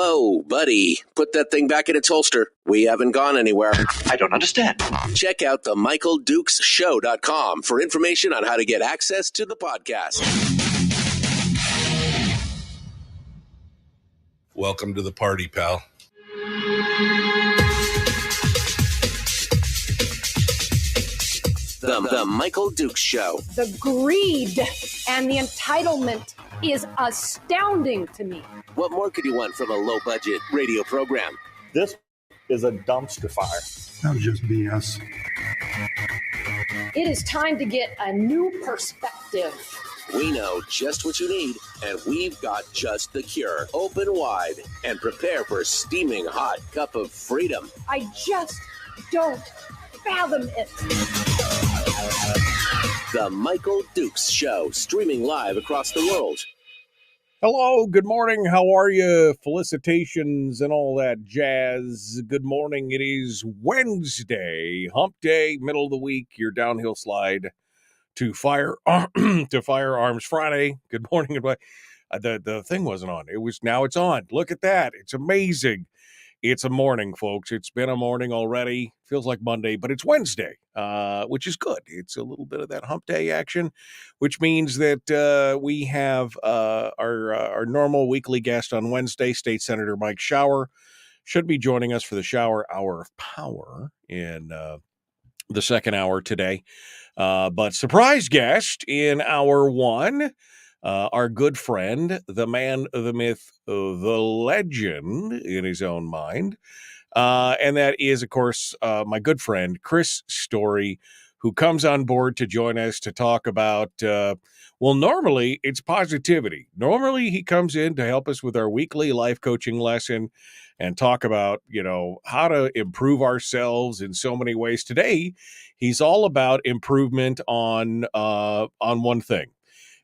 Whoa, buddy. Put that thing back in its holster. We haven't gone anywhere. I don't understand. Check out the MichaelDukesShow.com for information on how to get access to the podcast. Welcome to the party, pal. The Michael Dukes Show. The greed and the entitlement is astounding to me. What more could you want from a low-budget radio program? This is a dumpster fire. That was just BS. It is time to get a new perspective. We know just what you need, and we've got just the cure. Open wide and prepare for a steaming hot cup of freedom. I just don't fathom it. The Michael Dukes Show, streaming live across the world. Hello, good morning. How are you? Felicitations and all that jazz. Good morning. It is Wednesday, hump day, middle of the week. Your downhill slide to Firearms Friday. Good morning. The thing wasn't on. Now it's on. Look at that. It's amazing. It's a morning, folks. It's been a morning already. Feels like Monday, but it's Wednesday, which is good. It's a little bit of that hump day action, which means that we have our normal weekly guest on Wednesday, State Senator Mike Shower, should be joining us for the Shower Hour of Power in the second hour today. But surprise guest in hour one, our good friend, the man, the myth, the legend in his own mind. And that is, of course, my good friend, Chris Story, who comes on board to join us to talk about, normally it's positivity. Normally he comes in to help us with our weekly life coaching lesson and talk about, how to improve ourselves in so many ways. Today, he's all about improvement on one thing.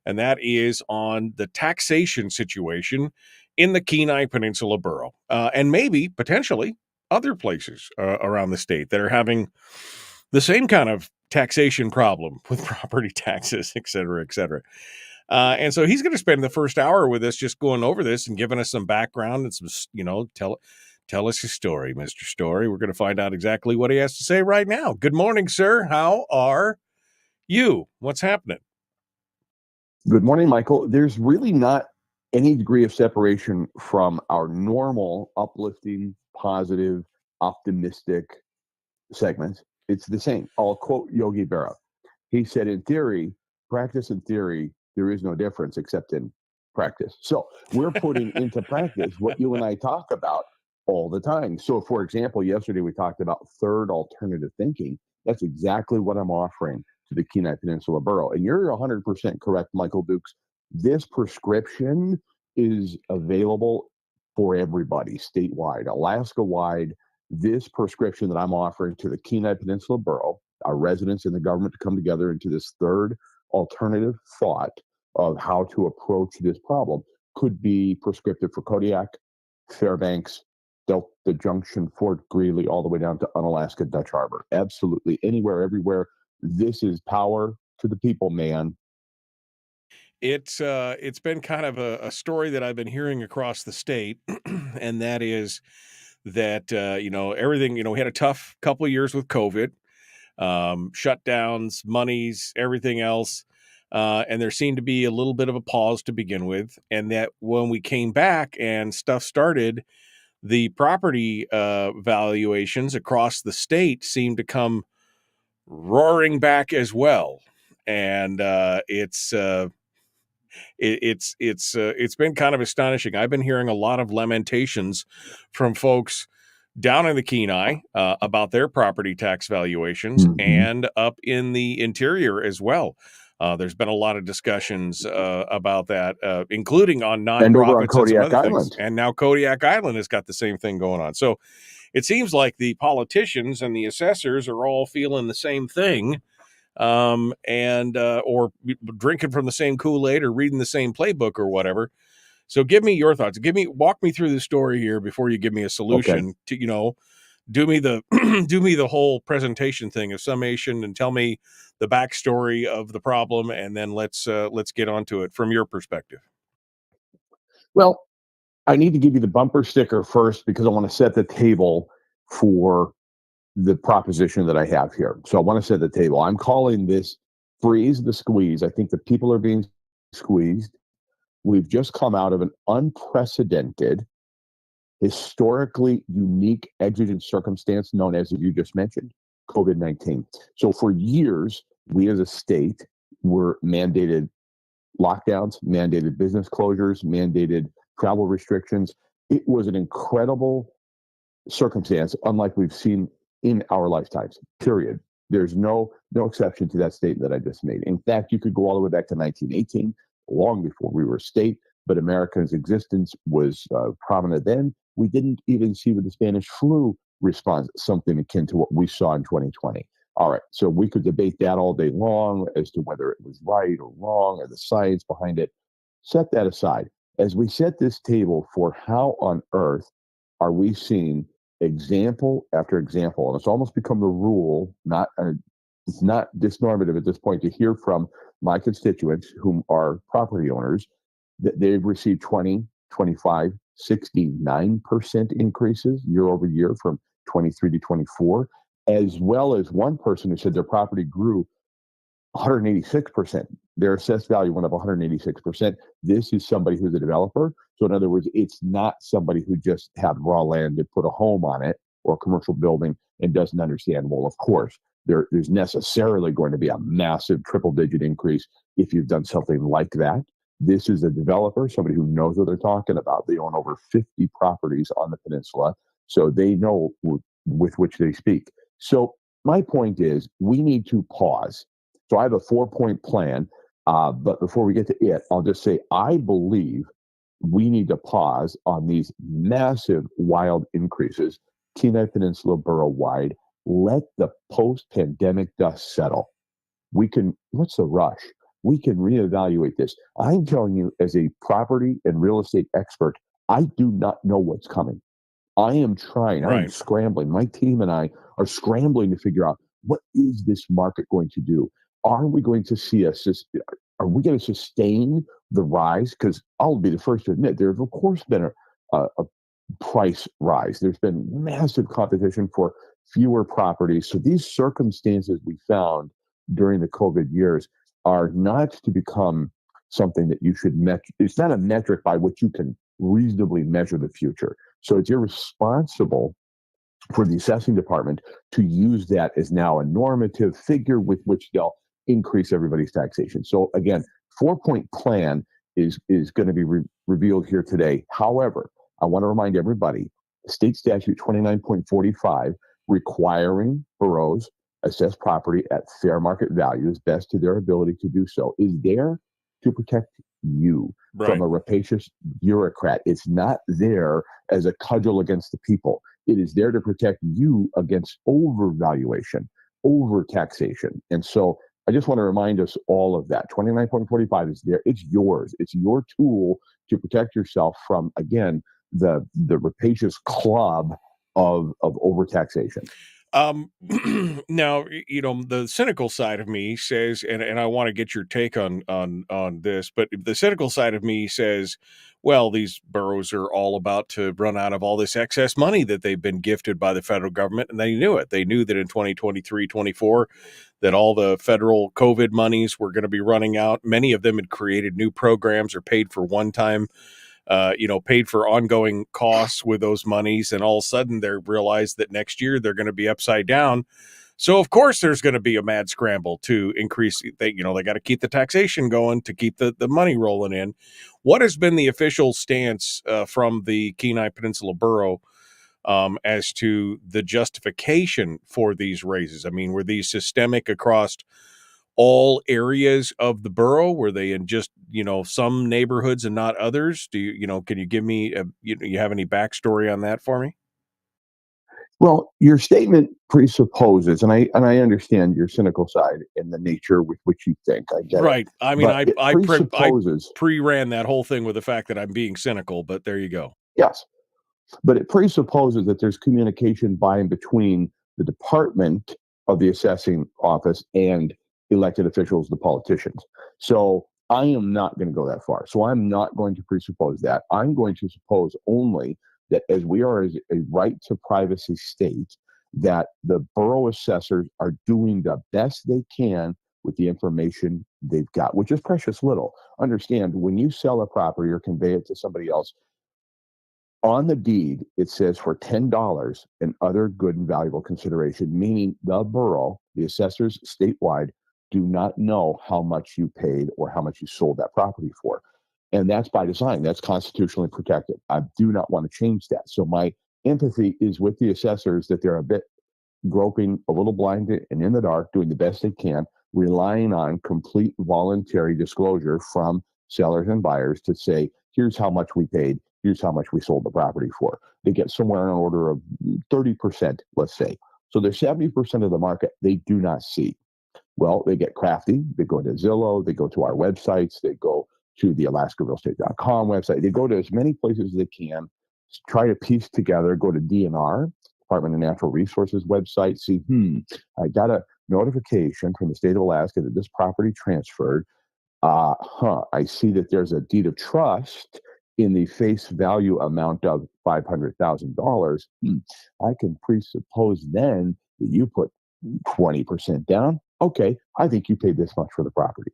And that is on the taxation situation in the Kenai Peninsula Borough, and maybe potentially other places around the state that are having the same kind of taxation problem with property taxes, et cetera, et cetera. And so he's going to spend the first hour with us just going over this and giving us some background and some, tell us his story, Mr. Story. We're going to find out exactly what he has to say right now. Good morning, sir. How are you? What's happening? Good morning, Michael. There's really not any degree of separation from our normal uplifting, positive, optimistic segments. It's the same. I'll quote Yogi Berra. He said, in theory, practice in theory, there is no difference except in practice. So we're putting into practice what you and I talk about all the time. So, for example, yesterday we talked about third alternative thinking. That's exactly what I'm offering to the Kenai Peninsula Borough. And you're 100% correct, Michael Dukes. This prescription is available for everybody statewide, Alaska-wide. This prescription that I'm offering to the Kenai Peninsula Borough, our residents and the government to come together into this third alternative thought of how to approach this problem could be prescriptive for Kodiak, Fairbanks, Delta Junction, Fort Greely, all the way down to Unalaska Dutch Harbor. Absolutely anywhere, everywhere. This is power to the people, man. It's been kind of a story that I've been hearing across the state, and that is that, everything, we had a tough couple of years with COVID, shutdowns, monies, everything else. And there seemed to be a little bit of a pause to begin with. And that when we came back and stuff started, the property valuations across the state seemed to come roaring back as well. And it's been kind of astonishing. I've been hearing a lot of lamentations from folks down in the Kenai about their property tax valuations and up in the interior as well. There's been a lot of discussions about that, including on nonprofits and over on Kodiak Island. Things. And now Kodiak Island has got the same thing going on. So it seems like the politicians and the assessors are all feeling the same thing, or drinking from the same Kool-Aid or reading the same playbook or whatever. So give me your thoughts. Walk me through the story here before you give me a solution to, do me the whole presentation thing of summation and tell me the backstory of the problem. And then let's get onto it from your perspective. Well, I need to give you the bumper sticker first because I want to set the table for the proposition that I have here. So I want to set the table. I'm calling this freeze the squeeze. I think the people are being squeezed. We've just come out of an unprecedented, historically unique exigent circumstance known as you just mentioned, COVID-19. So for years, we as a state were mandated lockdowns, mandated business closures, mandated travel restrictions. It was an incredible circumstance, unlike we've seen in our lifetimes, period. There's no exception to that statement that I just made. In fact, you could go all the way back to 1918, long before we were a state, but America's existence was prominent then. We didn't even see with the Spanish flu response something akin to what we saw in 2020. All right, so we could debate that all day long as to whether it was right or wrong or the science behind it. Set that aside. As we set this table for how on earth are we seeing example after example, and it's almost become the rule, it's not disnormative at this point to hear from my constituents whom are property owners that they've received 20, 25, 69% increases year over year from 23 to 24, as well as one person who said their property grew 186%. Their assessed value went up 186%. This is somebody who's a developer. So in other words, it's not somebody who just had raw land to put a home on it or a commercial building and doesn't understand. Well, of course, there's necessarily going to be a massive triple-digit increase if you've done something like that. This is a developer, somebody who knows what they're talking about. They own over 50 properties on the peninsula, so they know with which they speak. So my point is we need to pause. So I have a 4-point plan, but before we get to it, I'll just say I believe we need to pause on these massive, wild increases, Kenai Peninsula Borough wide. Let the post-pandemic dust settle. What's the rush? We can reevaluate this. I'm telling you, as a property and real estate expert, I do not know what's coming. I am trying. I'm scrambling. My team and I are scrambling to figure out what is this market going to do? Are we going to see are we going to sustain the rise? Because I'll be the first to admit there's of course been a price rise. There's been massive competition for fewer properties. So these circumstances we found during the COVID years are not to become something that you should measure. It's not a metric by which you can reasonably measure the future. So it's irresponsible for the assessing department to use that as now a normative figure with which they'll increase everybody's taxation. So again, 4-point plan is going to be revealed here today. However, I want to remind everybody, state statute 29.45 requiring boroughs assess property at fair market values best to their ability to do so is there to protect you from a rapacious bureaucrat. It's not there as a cudgel against the people. It is there to protect you against overvaluation, overtaxation. And so I just want to remind us all of that. 29.45 is there. It's yours. It's your tool to protect yourself from, again, the rapacious club of overtaxation. Now, the cynical side of me says, and I want to get your take on this, but the cynical side of me says, well, these boroughs are all about to run out of all this excess money that they've been gifted by the federal government, and they knew it. They knew that in 2023, 24, that all the federal COVID monies were going to be running out. Many of them had created new programs or paid for one-time paid for ongoing costs with those monies. And all of a sudden they realize that next year they're going to be upside down. So of course there's going to be a mad scramble to increase. They got to keep the taxation going to keep the money rolling in. What has been the official stance from the Kenai Peninsula Borough as to the justification for these raises? I mean, were these systemic across all areas of the borough? Were they in just, some neighborhoods and not others? Can you give me, you have any backstory on that for me? Well, your statement presupposes, and I understand your cynical side and the nature with which you think. I get right. it. I mean, I presupposes pre-ran that whole thing with the fact that I'm being cynical, but there you go. Yes, but it presupposes that there's communication by and between the department of the assessing office and elected officials, the politicians. So I am not going to go that far. So I'm not going to presuppose that. I'm going to suppose only that as we are as a right to privacy state, that the borough assessors are doing the best they can with the information they've got, which is precious little. Understand, when you sell a property or convey it to somebody else, on the deed, it says for $10 and other good and valuable consideration, meaning the borough, the assessors statewide, do not know how much you paid or how much you sold that property for. And that's by design. That's constitutionally protected. I do not want to change that. So my empathy is with the assessors that they're a bit groping, a little blind and in the dark, doing the best they can, relying on complete voluntary disclosure from sellers and buyers to say, here's how much we paid, here's how much we sold the property for. They get somewhere on an order of 30%, let's say. So there's 70% of the market they do not see. Well, they get crafty. They go to Zillow, they go to our websites, they go to the AlaskaRealEstate.com website. They go to as many places as they can, try to piece together, go to DNR, Department of Natural Resources website, see, I got a notification from the state of Alaska that this property transferred. I see that there's a deed of trust in the face value amount of $500,000. I can presuppose then that you put 20% down. Okay, I think you paid this much for the property.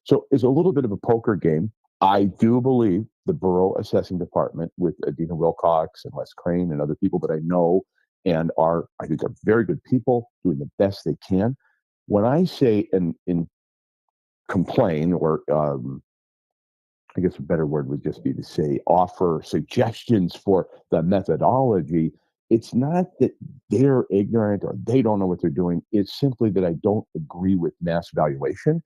So it's a little bit of a poker game. I do believe the borough assessing department with Adina Wilcox and Les Crane and other people that I know and are, I think, are very good people doing the best they can. When I say in complain, or I guess a better word would just be to say offer suggestions for the methodology, it's not that they're ignorant or they don't know what they're doing. It's simply that I don't agree with mass valuation.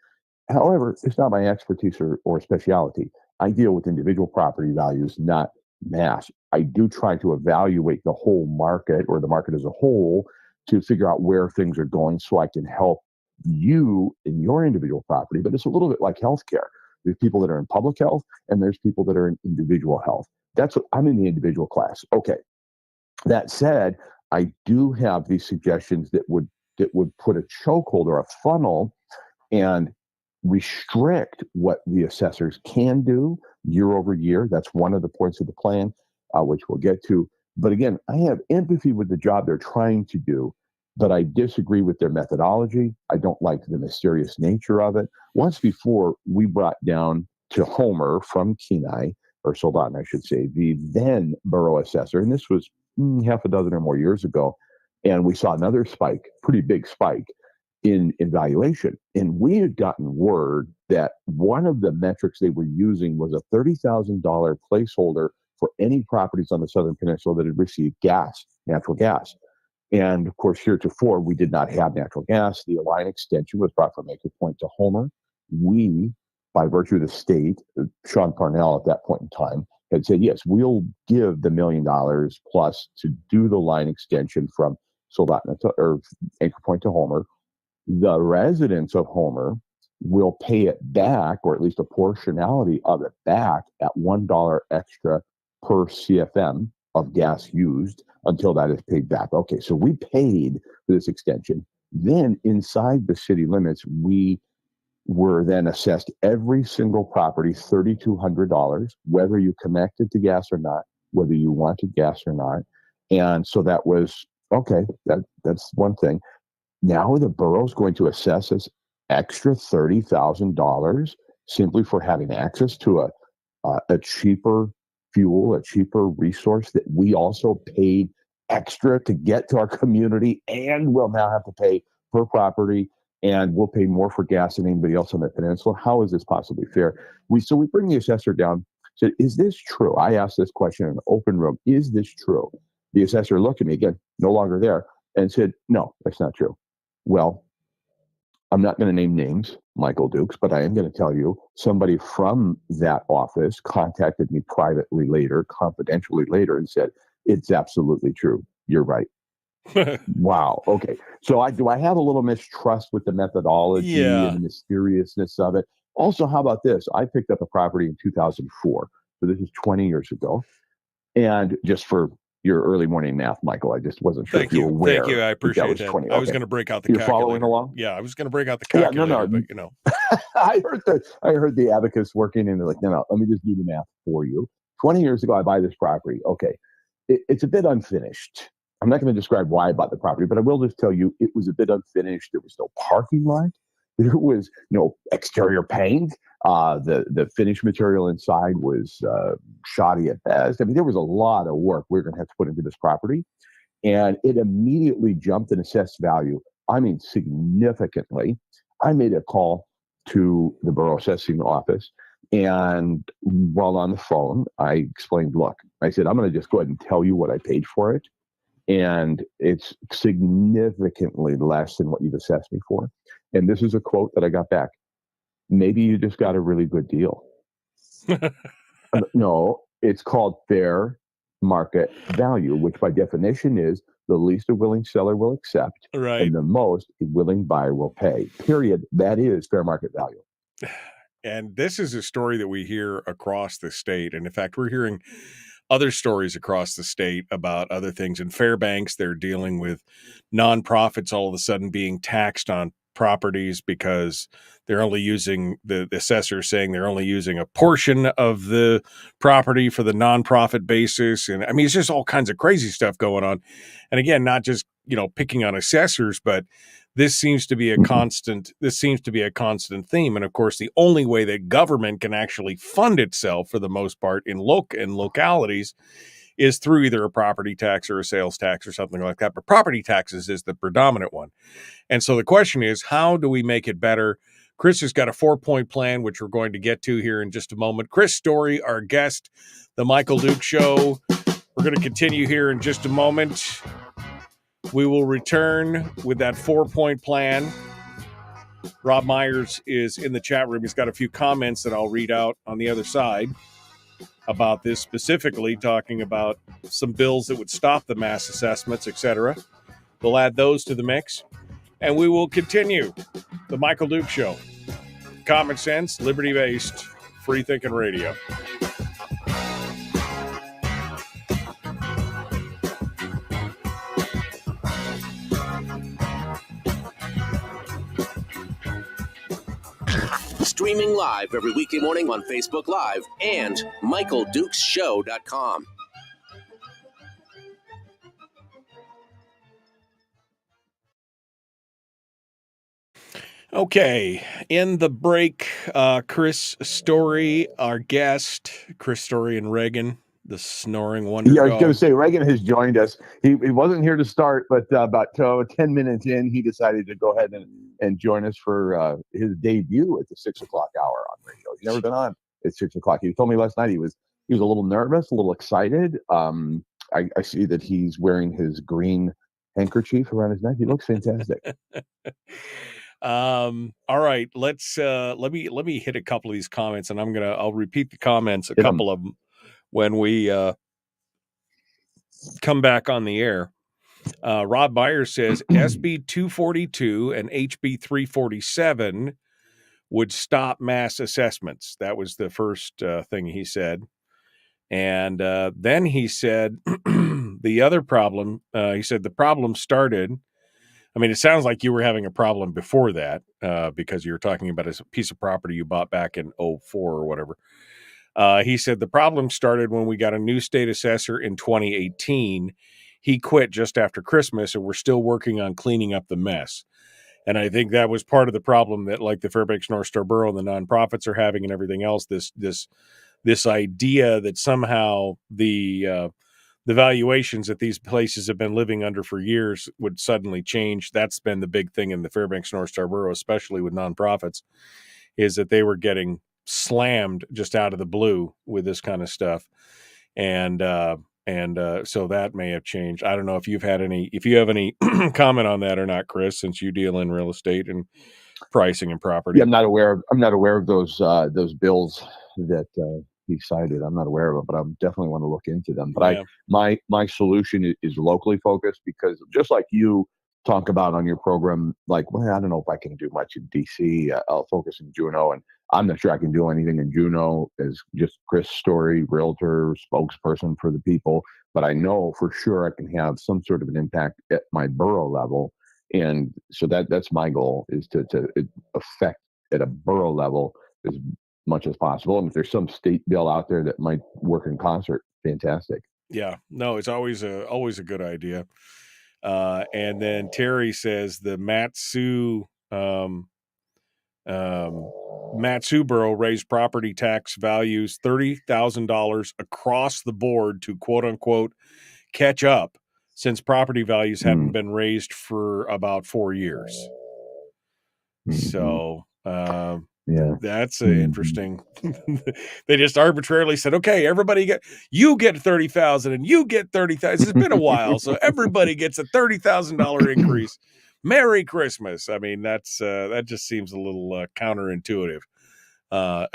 However, it's not my expertise or specialty. I deal with individual property values, not mass. I do try to evaluate the whole market or the market as a whole to figure out where things are going so I can help you in your individual property. But it's a little bit like healthcare. There's people that are in public health and there's people that are in individual health. That's what I'm in, the individual class. Okay. That said, I do have these suggestions that would put a chokehold or a funnel and restrict what the assessors can do year over year. That's one of the points of the plan, which we'll get to. But again, I have empathy with the job they're trying to do, but I disagree with their methodology. I don't like the mysterious nature of it. Once before, we brought down to Homer from Kenai, or Soldaten, I should say, the then borough assessor, and this was half a dozen or more years ago, and we saw another spike, pretty big spike in valuation. And we had gotten word that one of the metrics they were using was a $30,000 placeholder for any properties on the Southern Peninsula that had received gas, natural gas. And of course, heretofore, we did not have natural gas. The line extension was brought from Anchor Point to Homer. We, by virtue of the state, Sean Parnell at that point in time, had said, yes, we'll give the $1 million plus to do the line extension from Soldaten or Anchor Point to Homer. The residents of Homer will pay it back, or at least a portionality of it back, at $1 extra per CFM of gas used until that is paid back. Okay, so we paid for this extension. Then inside the city limits, we were then assessed every single property $3,200, whether you connected to gas or not, whether you wanted gas or not. And so that was, okay, that's one thing. Now the borough's going to assess us extra $30,000 simply for having access to a cheaper fuel, a cheaper resource that we also paid extra to get to our community, and we'll now have to pay per property, and we'll pay more for gas than anybody else on the peninsula. How is this possibly fair? We bring the assessor down, said, is this true? I asked this question in an open room. Is this true? The assessor looked at me, again, no longer there, and said, no, that's not true. Well, I'm not going to name names, Michael Dukes, but I am going to tell you somebody from that office contacted me privately later, confidentially later, and said, it's absolutely true. You're right. Wow. Okay. So do I have a little mistrust with the methodology and the mysteriousness of it? Also, how about this? I picked up a property in 2004. So this is 20 years ago. And just for your early morning math, Michael. I just wasn't sure Thank if you were you. aware. Thank you. I appreciate that. 20. I was Okay. going to break out the You're calculator. following along? Yeah, I was going to break out the Yeah, calculator, no. but I heard the abacus working, and they're like, no, let me just do the math for you. 20 years ago, I buy this property. Okay, it's a bit unfinished. I'm not going to describe why I bought the property, but I will just tell you it was a bit unfinished. There was no parking lot. There was no exterior paint. The finished material inside was shoddy at best. I mean, there was a lot of work we were going to have to put into this property, and it immediately jumped in assessed value. I mean, significantly. I made a call to the borough assessing office, and while on the phone, I explained, look, I said, I'm going to just go ahead and tell you what I paid for it, and it's significantly less than what you've assessed me for. And this is a quote that I got back. Maybe you just got a really good deal. No, it's called fair market value, which by definition is the least a willing seller will accept, right. and the most a willing buyer will pay. Period. That is fair market value. And this is a story that we hear across the state. And in fact, we're hearing other stories across the state about other things. In Fairbanks, they're dealing with nonprofits all of a sudden being taxed on properties because they're only using the assessor saying they're only using a portion of the property for the nonprofit basis. And I mean, it's just all kinds of crazy stuff going on. And again, not just, picking on assessors, but this seems to be a constant theme. And of course, the only way that government can actually fund itself for the most part in localities is through either a property tax or a sales tax or something like that. But property taxes is the predominant one. And so the question is, how do we make it better? Chris has got a 4-point plan, which we're going to get to here in just a moment. Chris Story, our guest, the Michael Duke Show. We're going to continue here in just a moment. We will return with that 4-point plan. Rob Myers is in the chat room. He's got a few comments that I'll read out on the other side about this, specifically talking about some bills that would stop the mass assessments, etc. We'll add those to the mix, and we will continue the Michael Duke Show. Common sense, liberty-based, free-thinking radio. Streaming live every weekday morning on Facebook Live and MichaelDukesShow.com. Okay, in the break, Chris Story, our guest, Chris Story and Reagan, the snoring wonder Yeah, I was dog. going to say, Reagan has joined us. He wasn't here to start, but about 10 minutes in, he decided to go ahead and join us for his debut at the 6 o'clock hour on radio. He's never been on at 6 o'clock. He told me last night he was a little nervous, a little excited. I see that he's wearing his green handkerchief around his neck. He looks fantastic. All right, let me hit a couple of these comments, and I'll repeat the comments, a couple of them, when we come back on the air. Rob Myers says SB 242 and HB 347 would stop mass assessments. That was the first thing he said. And then he said the other problem, he said the problem started. I mean, it sounds like you were having a problem before that because you were talking about a piece of property you bought back in 2004 or whatever. He said the problem started when we got a new state assessor in 2018. He quit just after Christmas, and we're still working on cleaning up the mess. And I think that was part of the problem that, like, the Fairbanks North Star Borough and the nonprofits are having and everything else, this idea that somehow the valuations that these places have been living under for years would suddenly change. That's been the big thing in the Fairbanks North Star Borough, especially with nonprofits, is that they were getting slammed just out of the blue with this kind of stuff. And so that may have changed. I don't know if you have any comment on that or not, Chris, since you deal in real estate and pricing and property. Yeah, I'm not aware of those bills that he cited. I'm not aware of them, but I definitely want to look into them. But yeah. my solution is locally focused, because just like you talk about on your program, like, well, I don't know if I can do much in DC. I'll focus in Juneau, and I'm not sure I can do anything in Juneau as just Chris Story, realtor, spokesperson for the people, but I know for sure I can have some sort of an impact at my borough level. And so that's my goal, is to affect at a borough level as much as possible. And if there's some state bill out there that might work in concert, fantastic. Yeah, no, it's always a good idea. And then Terry says the Matsu borough raised property tax values $30,000 across the board to quote unquote catch up, since property values hadn't been raised for about 4 years. So yeah, that's interesting. They just arbitrarily said, okay, everybody you get 30,000 and you get 30,000. It's been a while, so everybody gets a $30,000 increase. Merry Christmas. I mean, that just seems a little counterintuitive,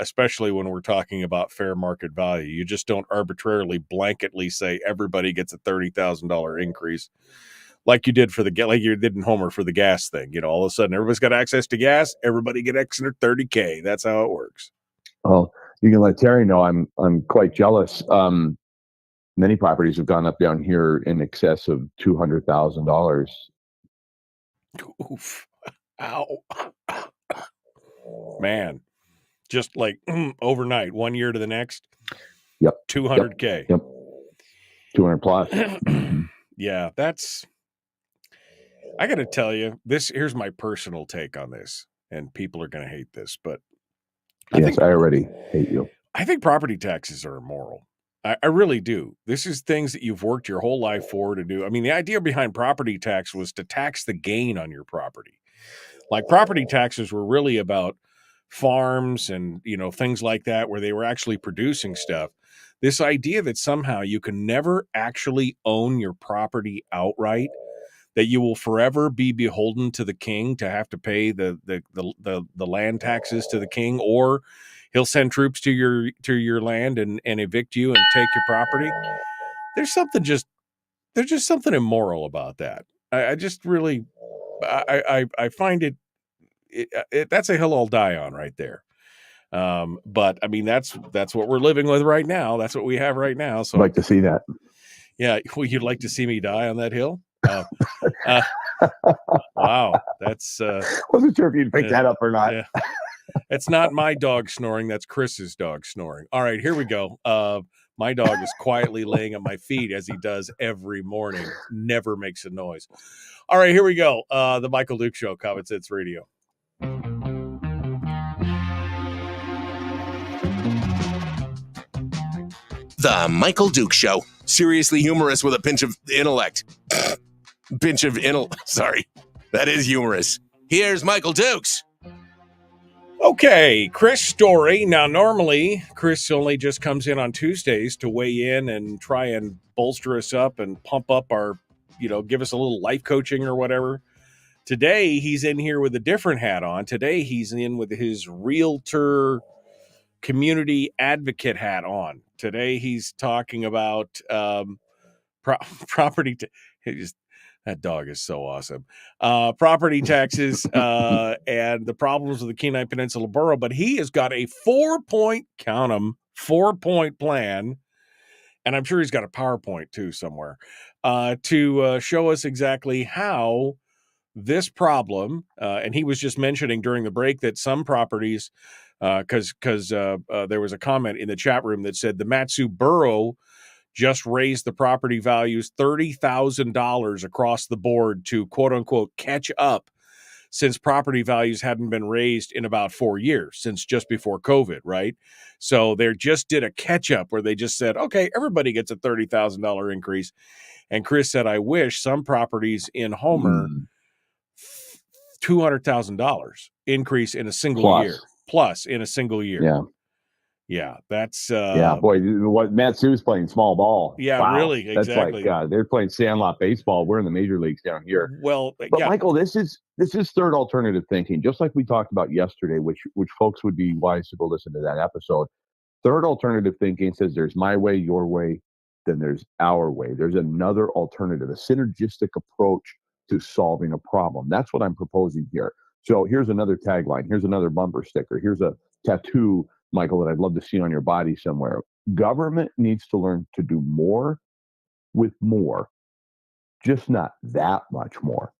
especially when we're talking about fair market value. You just don't arbitrarily blanketly say everybody gets a $30,000 increase. Like you did like you did in Homer for the gas thing. All of a sudden everybody's got access to gas. Everybody get extra $30K. That's how it works. Well, you can let Terry know I'm quite jealous. Many properties have gone up down here in excess of $200,000. Oof. Ow. Man, just like overnight, 1 year to the next. Yep. 200K. Yep. 200 plus. Yeah, I got to tell you, here's my personal take on this, and people are going to hate this, but I already hate you. I think property taxes are immoral. I really do. This is things that you've worked your whole life for to do. I mean, the idea behind property tax was to tax the gain on your property. Like, property taxes were really about farms and, things like that, where they were actually producing stuff. This idea that somehow you can never actually own your property outright, that you will forever be beholden to the king to have to pay the land taxes to the king, or he'll send troops to your land and evict you and take your property. There's just something immoral about that. I just really, I find it that's a hill I'll die on right there. But I mean, that's what we're living with right now. That's what we have right now. So I'd like to see that. Yeah. Well, you'd like to see me die on that hill? Wow. That's, wasn't sure if you'd pick that up or not. Yeah. It's not my dog snoring. That's Chris's dog snoring. All right, here we go. My dog is quietly laying at my feet, as he does every morning. Never makes a noise. All right, here we go. The Michael Duke Show, Common Sense Radio. The Michael Duke Show. Seriously humorous with a pinch of intellect. Sorry. That is humorous. Here's Michael Dukes. Okay, Chris Story. Now, normally, Chris only just comes in on Tuesdays to weigh in and try and bolster us up and pump up our, give us a little life coaching or whatever. Today, he's in here with a different hat on. Today, he's in with his realtor community advocate hat on. Today, he's talking about property. That dog is so awesome. Property taxes and the problems of the Kenai Peninsula Borough. But he has got a 4-point plan. And I'm sure he's got a PowerPoint too somewhere to show us exactly how this problem. And he was just mentioning during the break that some properties, because there was a comment in the chat room that said the Matsu Borough just raised the property values $30,000 across the board to quote unquote catch up, since property values hadn't been raised in about 4 years, since just before COVID, right? So they just did a catch up where they just said, okay, everybody gets a $30,000 increase. And Chris said, I wish some properties in Homer, $200,000 increase in a single year. Plus in a single year. Yeah. Yeah, that's boy, what Matsu's playing small ball. Yeah, wow. Really, exactly. That's like they're playing sandlot baseball. We're in the major leagues down here. Well, but yeah. Michael, this is third alternative thinking, just like we talked about yesterday, which folks would be wise to go listen to that episode. Third alternative thinking says there's my way, your way, then there's our way. There's another alternative, a synergistic approach to solving a problem. That's what I'm proposing here. So here's another tagline. Here's another bumper sticker. Here's a tattoo, Michael, that I'd love to see on your body somewhere. Government needs to learn to do more with more, just not that much more.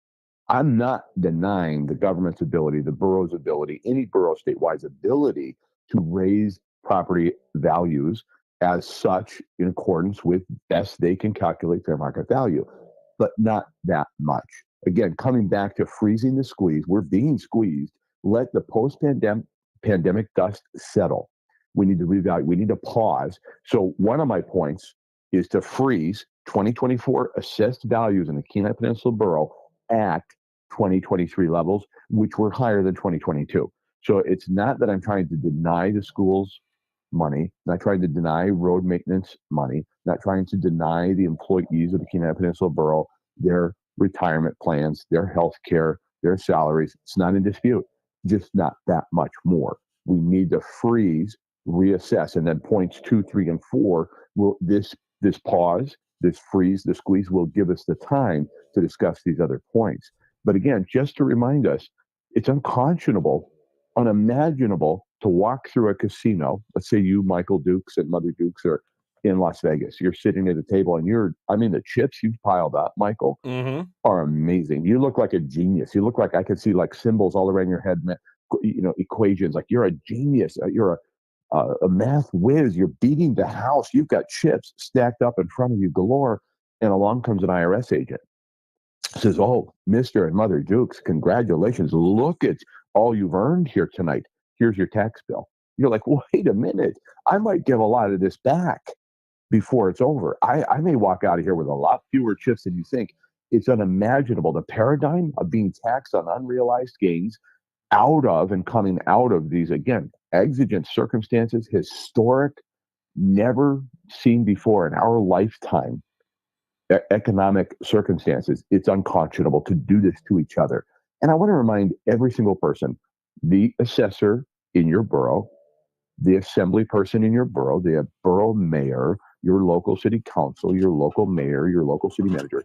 I'm not denying the government's ability, the borough's ability, any borough statewide ability to raise property values as such in accordance with best they can calculate fair market value, but not that much. Again, coming back to freezing the squeeze, we're being squeezed. Let the post-pandemic dust settle. We need to reevaluate. We need to pause. So one of my points is to freeze 2024 assessed values in the Kenai Peninsula Borough at 2023 levels, which were higher than 2022. So it's not that I'm trying to deny the schools money, not trying to deny road maintenance money, not trying to deny the employees of the Kenai Peninsula Borough their retirement plans, their health care, their salaries. It's not in dispute, just not that much more. We need to freeze, reassess, and then points 2, 3, and 4 will this pause, this freeze, the squeeze will give us the time to discuss these other points. But again, just to remind us, it's unconscionable, unimaginable to walk through a casino. Let's say you, Michael Dukes, and Mother Dukes are in Las Vegas. You're sitting at a table and the chips you've piled up, Michael, are amazing. You look like a genius. You look like I could see like symbols all around your head, equations. Like you're a genius. You're a math whiz. You're beating the house. You've got chips stacked up in front of you galore. And along comes an IRS agent. Says, "Oh, Mr. and Mother Dukes, congratulations. Look at all you've earned here tonight. Here's your tax bill." You're like, "Wait a minute. I might give a lot of this back before it's over. I may walk out of here with a lot fewer chips than you think." It's unimaginable. The paradigm of being taxed on unrealized gains coming out of these, again, exigent circumstances, historic, never seen before in our lifetime economic circumstances. It's unconscionable to do this to each other. And I want to remind every single person, the assessor in your borough, the assembly person in your borough, the borough mayor, your local city council, your local mayor, your local city manager,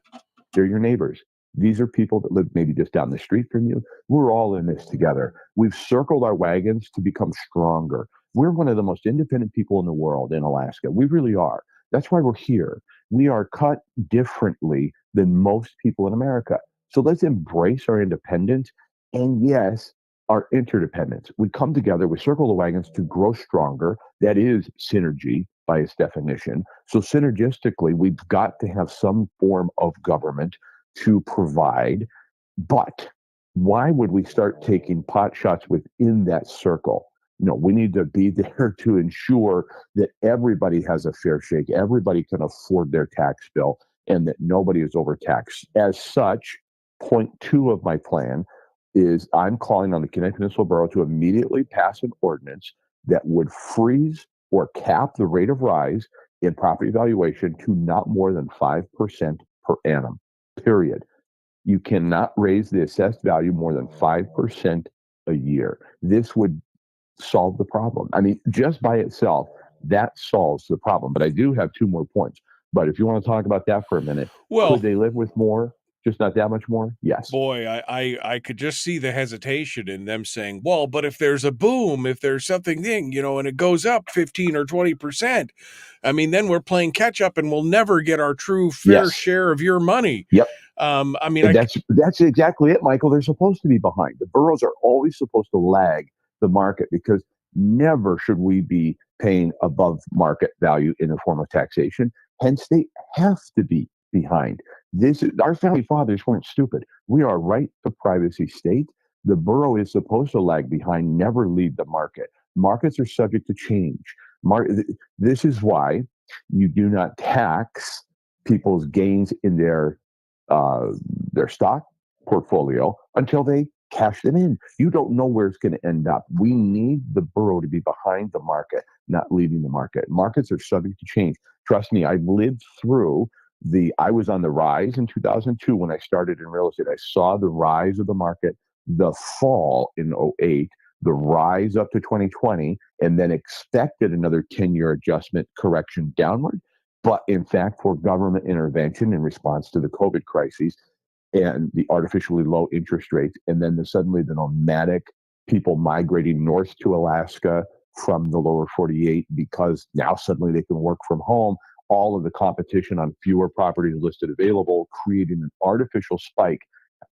they're your neighbors. These are people that live maybe just down the street from you. We're all in this together. We've circled our wagons to become stronger. We're one of the most independent people in the world in Alaska. We really are. That's why we're here. We are cut differently than most people in America. So let's embrace our independence and, yes, our interdependence. We come together, we circle the wagons to grow stronger. That is synergy by its definition. So synergistically, we've got to have some form of government to provide. But why would we start taking pot shots within that circle? No, we need to be there to ensure that everybody has a fair shake, everybody can afford their tax bill, and that nobody is overtaxed. As such, point 2 of my plan is I'm calling on the Kenai Peninsula Borough to immediately pass an ordinance that would freeze or cap the rate of rise in property valuation to not more than 5% per annum, period. You cannot raise the assessed value more than 5% a year. This would solve the problem. I mean, just by itself, that solves the problem. But I do have 2 more points. But if you want to talk about that for a minute, could they live with more? Just not that much more? Yes. Boy, I could just see the hesitation in them saying, well, but if there's a boom, if there's something, and it goes up 15 or 20%, I mean, then we're playing catch up and we'll never get our true fair share of your money. Yep. That's exactly it, Michael. They're supposed to be behind. The boroughs are always supposed to lag the market because never should we be paying above market value in the form of taxation. Hence, they have to be behind. Our founding fathers weren't stupid. We are right to privacy state. The borough is supposed to lag behind, never lead the market. Markets are subject to change. This is why you do not tax people's gains in their stock portfolio until they cash them in. You don't know where it's going to end up. We need the borough to be behind the market, not leading the market. Markets are subject to change. Trust me, I've lived through I was on the rise in 2002 when I started in real estate. I saw the rise of the market, the fall in 2008, the rise up to 2020, and then expected another 10-year adjustment correction downward. But in fact, for government intervention in response to the COVID crisis and the artificially low interest rates, and then suddenly the nomadic people migrating north to Alaska from the lower 48 because now suddenly they can work from home. All of the competition on fewer properties listed available, creating an artificial spike.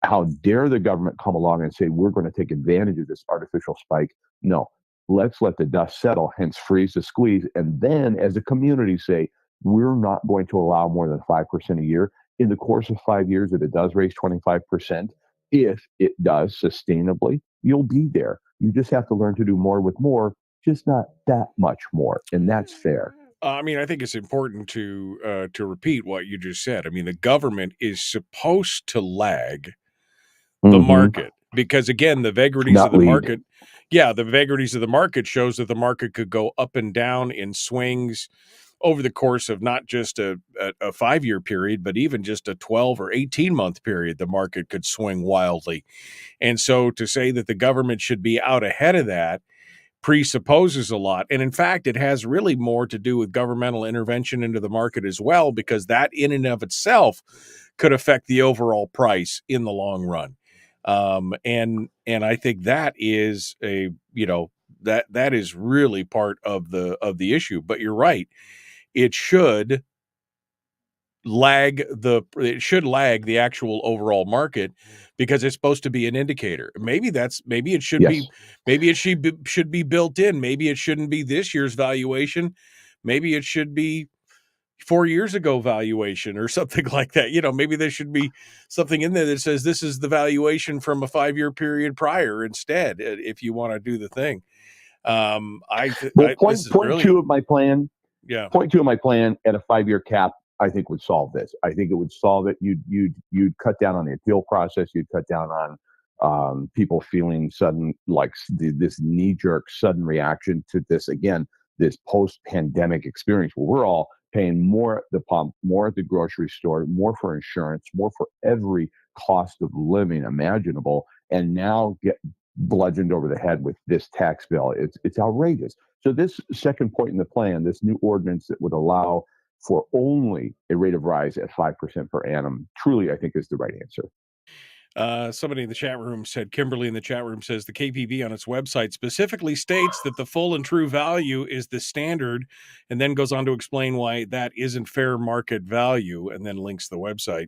How dare the government come along and say, we're going to take advantage of this artificial spike? No, let's let the dust settle, hence freeze the squeeze. And then as a community say, we're not going to allow more than 5% a year. In the course of 5 years, if it does raise 25%, if it does sustainably, you'll be there. You just have to learn to do more with more, just not that much more. And that's fair. I mean, I think it's important to repeat what you just said. I mean, the government is supposed to lag the market because, again, the vagaries Not of the lead. market. Yeah, the vagaries of the market shows that the market could go up and down in swings over the course of not just a 5-year period, but even just a 12 or 18-month period. The market could swing wildly. And so to say that the government should be out ahead of that presupposes a lot. And in fact, it has really more to do with governmental intervention into the market as well, because that in and of itself could affect the overall price in the long run. And I think that is that is really part of the issue. But you're right. It should lag the actual overall market because it's supposed to be an indicator. Maybe it should Yes. should be built in. Maybe it shouldn't be this year's valuation. Maybe it should be 4 years ago valuation or something like that. Maybe there should be something in there that says this is the valuation from a 5-year period prior instead, if you want to do the thing. Point two of my plan. Yeah. Point two of my plan at a 5-year cap, I think would solve this. I think it would solve it. You'd cut down on the appeal process. You'd cut down on people feeling sudden, like this knee-jerk sudden reaction to this, again, this post-pandemic experience where we're all paying more at the pump, more at the grocery store, more for insurance, more for every cost of living imaginable, and now get bludgeoned over the head with this tax bill. It's outrageous. So this second point in the plan, this new ordinance that would allow for only a rate of rise at 5% per annum, truly, I think, is the right answer. Somebody in the chat room said, Kimberly in the chat room says, the KPV on its website specifically states that the full and true value is the standard, and then goes on to explain why that isn't fair market value, and then links the website.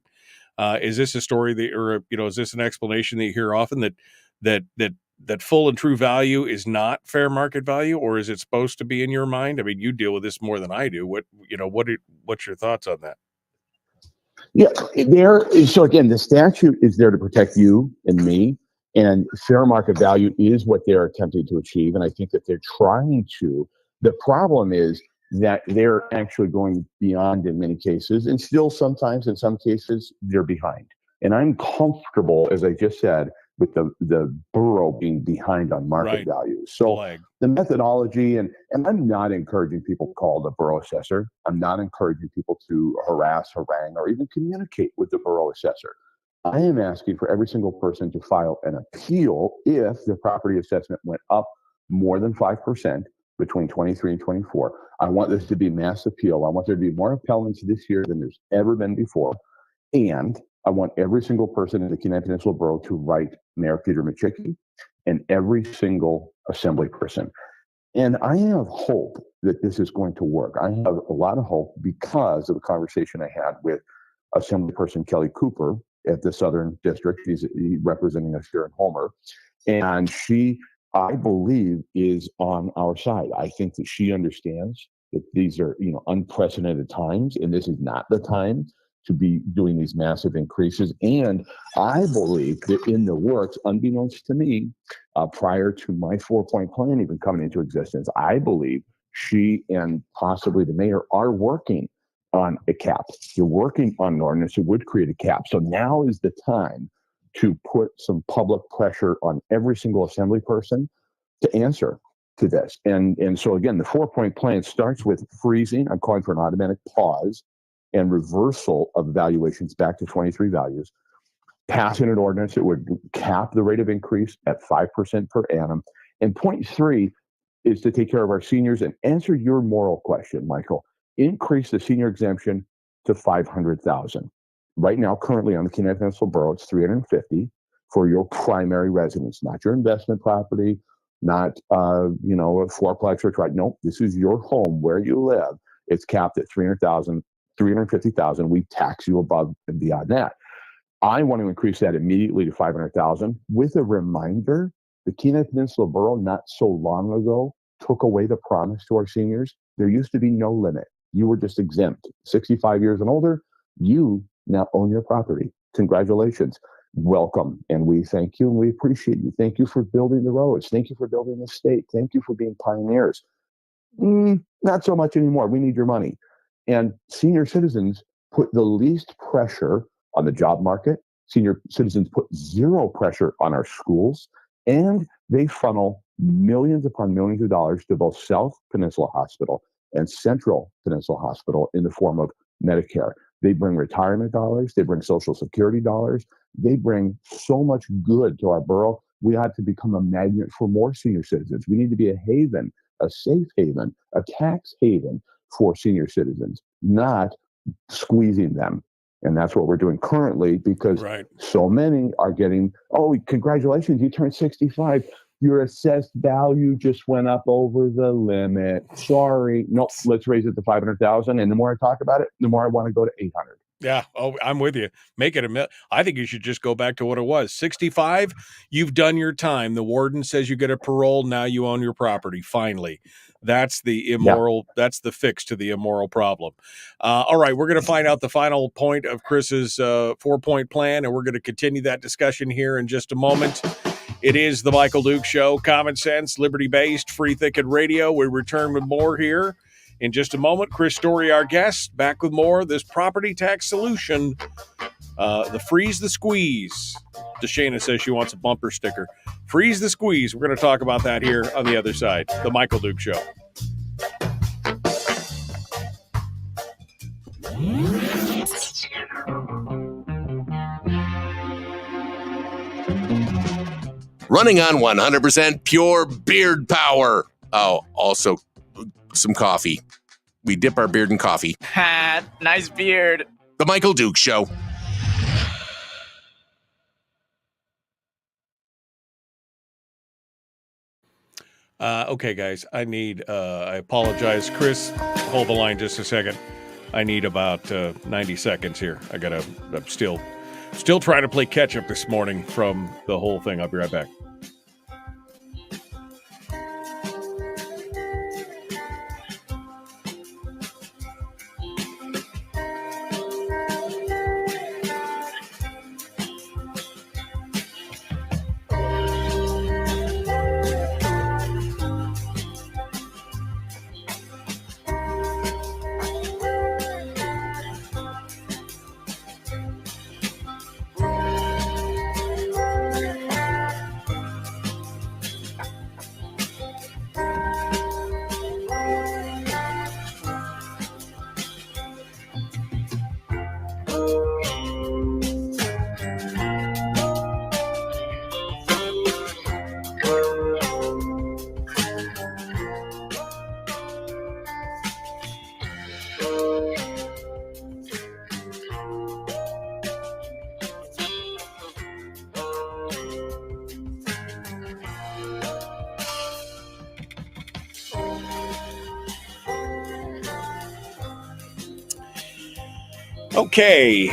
Is this a story is this an explanation that you hear often that full and true value is not fair market value, or is it supposed to be in your mind? I mean, you deal with this more than I do. What's your thoughts on that? Yeah, so again, the statute is there to protect you and me, and fair market value is what they're attempting to achieve. And I think that they're trying to. The problem is that they're actually going beyond in many cases, and still sometimes in some cases they're behind. And I'm comfortable, as I just said, with the borough being behind on market value. So the methodology, and I'm not encouraging people to call the borough assessor. I'm not encouraging people to harass, harangue, or even communicate with the borough assessor. I am asking for every single person to file an appeal if the property assessment went up more than 5% between 23 and 24. I want this to be mass appeal. I want there to be more appellants this year than there's ever been before. And I want every single person in the Kenai Peninsula Borough to write Mayor Peter Machicki and every single assembly person. And I have hope that this is going to work. I have a lot of hope because of the conversation I had with Assemblyperson Kelly Cooper at the Southern District. He's representing us here in Homer. And she, I believe, is on our side. I think that she understands that these are, unprecedented times, and this is not the time to be doing these massive increases. And I believe that in the works, unbeknownst to me, prior to my 4-point plan even coming into existence, I believe she and possibly the mayor are working on a cap. They're working on an ordinance that would create a cap. So now is the time to put some public pressure on every single assembly person to answer to this. And so again, the 4-point plan starts with freezing. I'm calling for an automatic pause and reversal of valuations back to 23 values, passing an ordinance that would cap the rate of increase at 5% per annum. And point 3 is to take care of our seniors and answer your moral question, Michael. Increase the senior exemption to $500,000. Right now, currently on the Kenai Peninsula Borough, it's $350,000. for your primary residence, not your investment property, not a fourplex or tri. Nope, this is your home where you live. It's capped at $350,000. We tax you above and beyond that. I want to increase that immediately to $500,000 with a reminder: the Kenai Peninsula Borough not so long ago took away the promise to our seniors. There used to be no limit. You were just exempt. 65 years and older, you now own your property. Congratulations. Welcome. And we thank you and we appreciate you. Thank you for building the roads. Thank you for building the state. Thank you for being pioneers. Not so much anymore. We need your money. And senior citizens put the least pressure on the job market. Senior citizens put zero pressure on our schools, and they funnel millions upon millions of dollars to both South Peninsula Hospital and Central Peninsula Hospital in the form of Medicare. They bring retirement dollars. They bring Social Security dollars. They bring so much good to our borough. We ought to become a magnet for more senior citizens. We need to be a haven, a safe haven, a tax haven for senior citizens, not squeezing them. And that's what we're doing currently, because so many are getting, oh, congratulations, you turned 65. Your assessed value just went up over the limit. Sorry. No, let's raise it to 500,000. And the more I talk about it, the more I want to go to 800. Yeah. Oh, I'm with you. Make it a million. I think you should just go back to what it was. 65, you've done your time. The warden says you get a parole. Now you own your property. Finally. That's the immoral. Yeah. That's the fix to the immoral problem. All right. We're going to find out the final point of Chris's 4-point plan, and we're going to continue that discussion here in just a moment. It is the Michael Duke Show. Common sense, liberty-based, free thinking radio. We return with more here in just a moment. Chris Story, our guest, back with more of this property tax solution. The freeze the squeeze. DeShana says she wants a bumper sticker. Freeze the squeeze. We're going to talk about that here on the other side. The Michael Duke Show. Running on 100% pure beard power. Oh, also some coffee. We dip our beard in coffee. Nice beard. The Michael Duke Show. Okay, guys, I apologize. Chris, hold the line just a second. I need about 90 seconds here. I'm still trying to play catch up this morning from the whole thing. I'll be right back. Okay.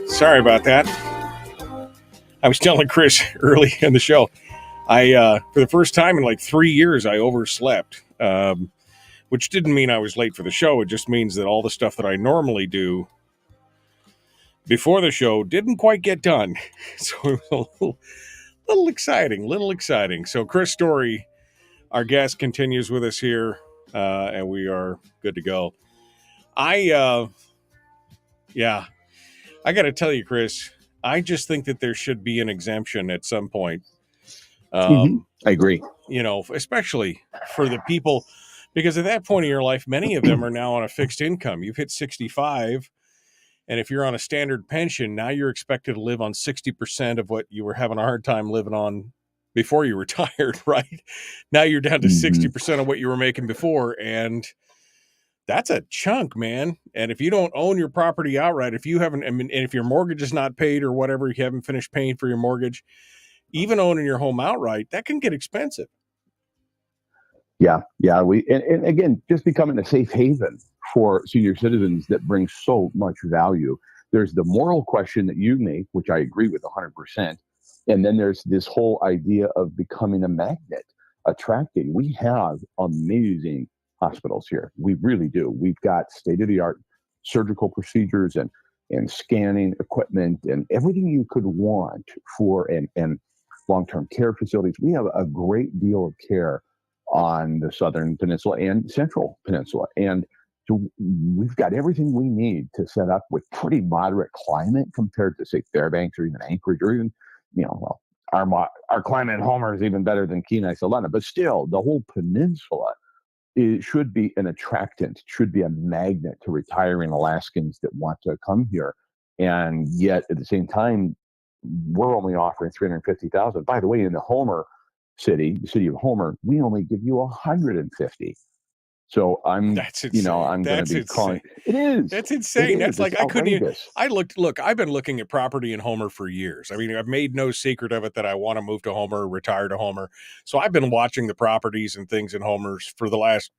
Sorry about that. I was telling Chris early in the show, for the first time in like 3 years, I overslept, which didn't mean I was late for the show. It just means that all the stuff that I normally do before the show didn't quite get done. So it was a little exciting. So Chris Story, our guest, continues with us here, and we are good to go. I got to tell you, Chris, I just think that there should be an exemption at some point. I agree. Especially for the people, because at that point in your life, many of them are now on a fixed income. You've hit 65, and if you're on a standard pension, now you're expected to live on 60% of what you were having a hard time living on before you retired, right? Now you're down to 60% of what you were making before, and That's a chunk, man. And if you don't own your property outright, if you haven't, I mean, and if your mortgage is not paid or whatever, you haven't finished paying for your mortgage, even owning your home outright, that can get expensive. Yeah. And again, just becoming a safe haven for senior citizens that brings so much value. There's the moral question that you make, which I agree with 100%. And then there's this whole idea of becoming a magnet, attracting. We have amazing hospitals here. We really do. We've got state-of-the-art surgical procedures and scanning equipment and everything you could want for and long-term care facilities. We have a great deal of care on the Southern Peninsula and Central Peninsula. And so we've got everything we need to set up with pretty moderate climate compared to, say, Fairbanks or even Anchorage or even, our climate in Homer is even better than Kenai Solana. But still, the whole peninsula should be an attractant, should be a magnet to retiring Alaskans that want to come here. And yet, at the same time, we're only offering $350,000. By the way, in the city of Homer, we only give you $150,000. So That's insane. I'm going to be calling. It is. That's insane. That's like, I couldn't even, look, I've been looking at property in Homer for years. I mean, I've made no secret of it that I want to move to Homer, retire to Homer. So I've been watching the properties and things in Homer for the last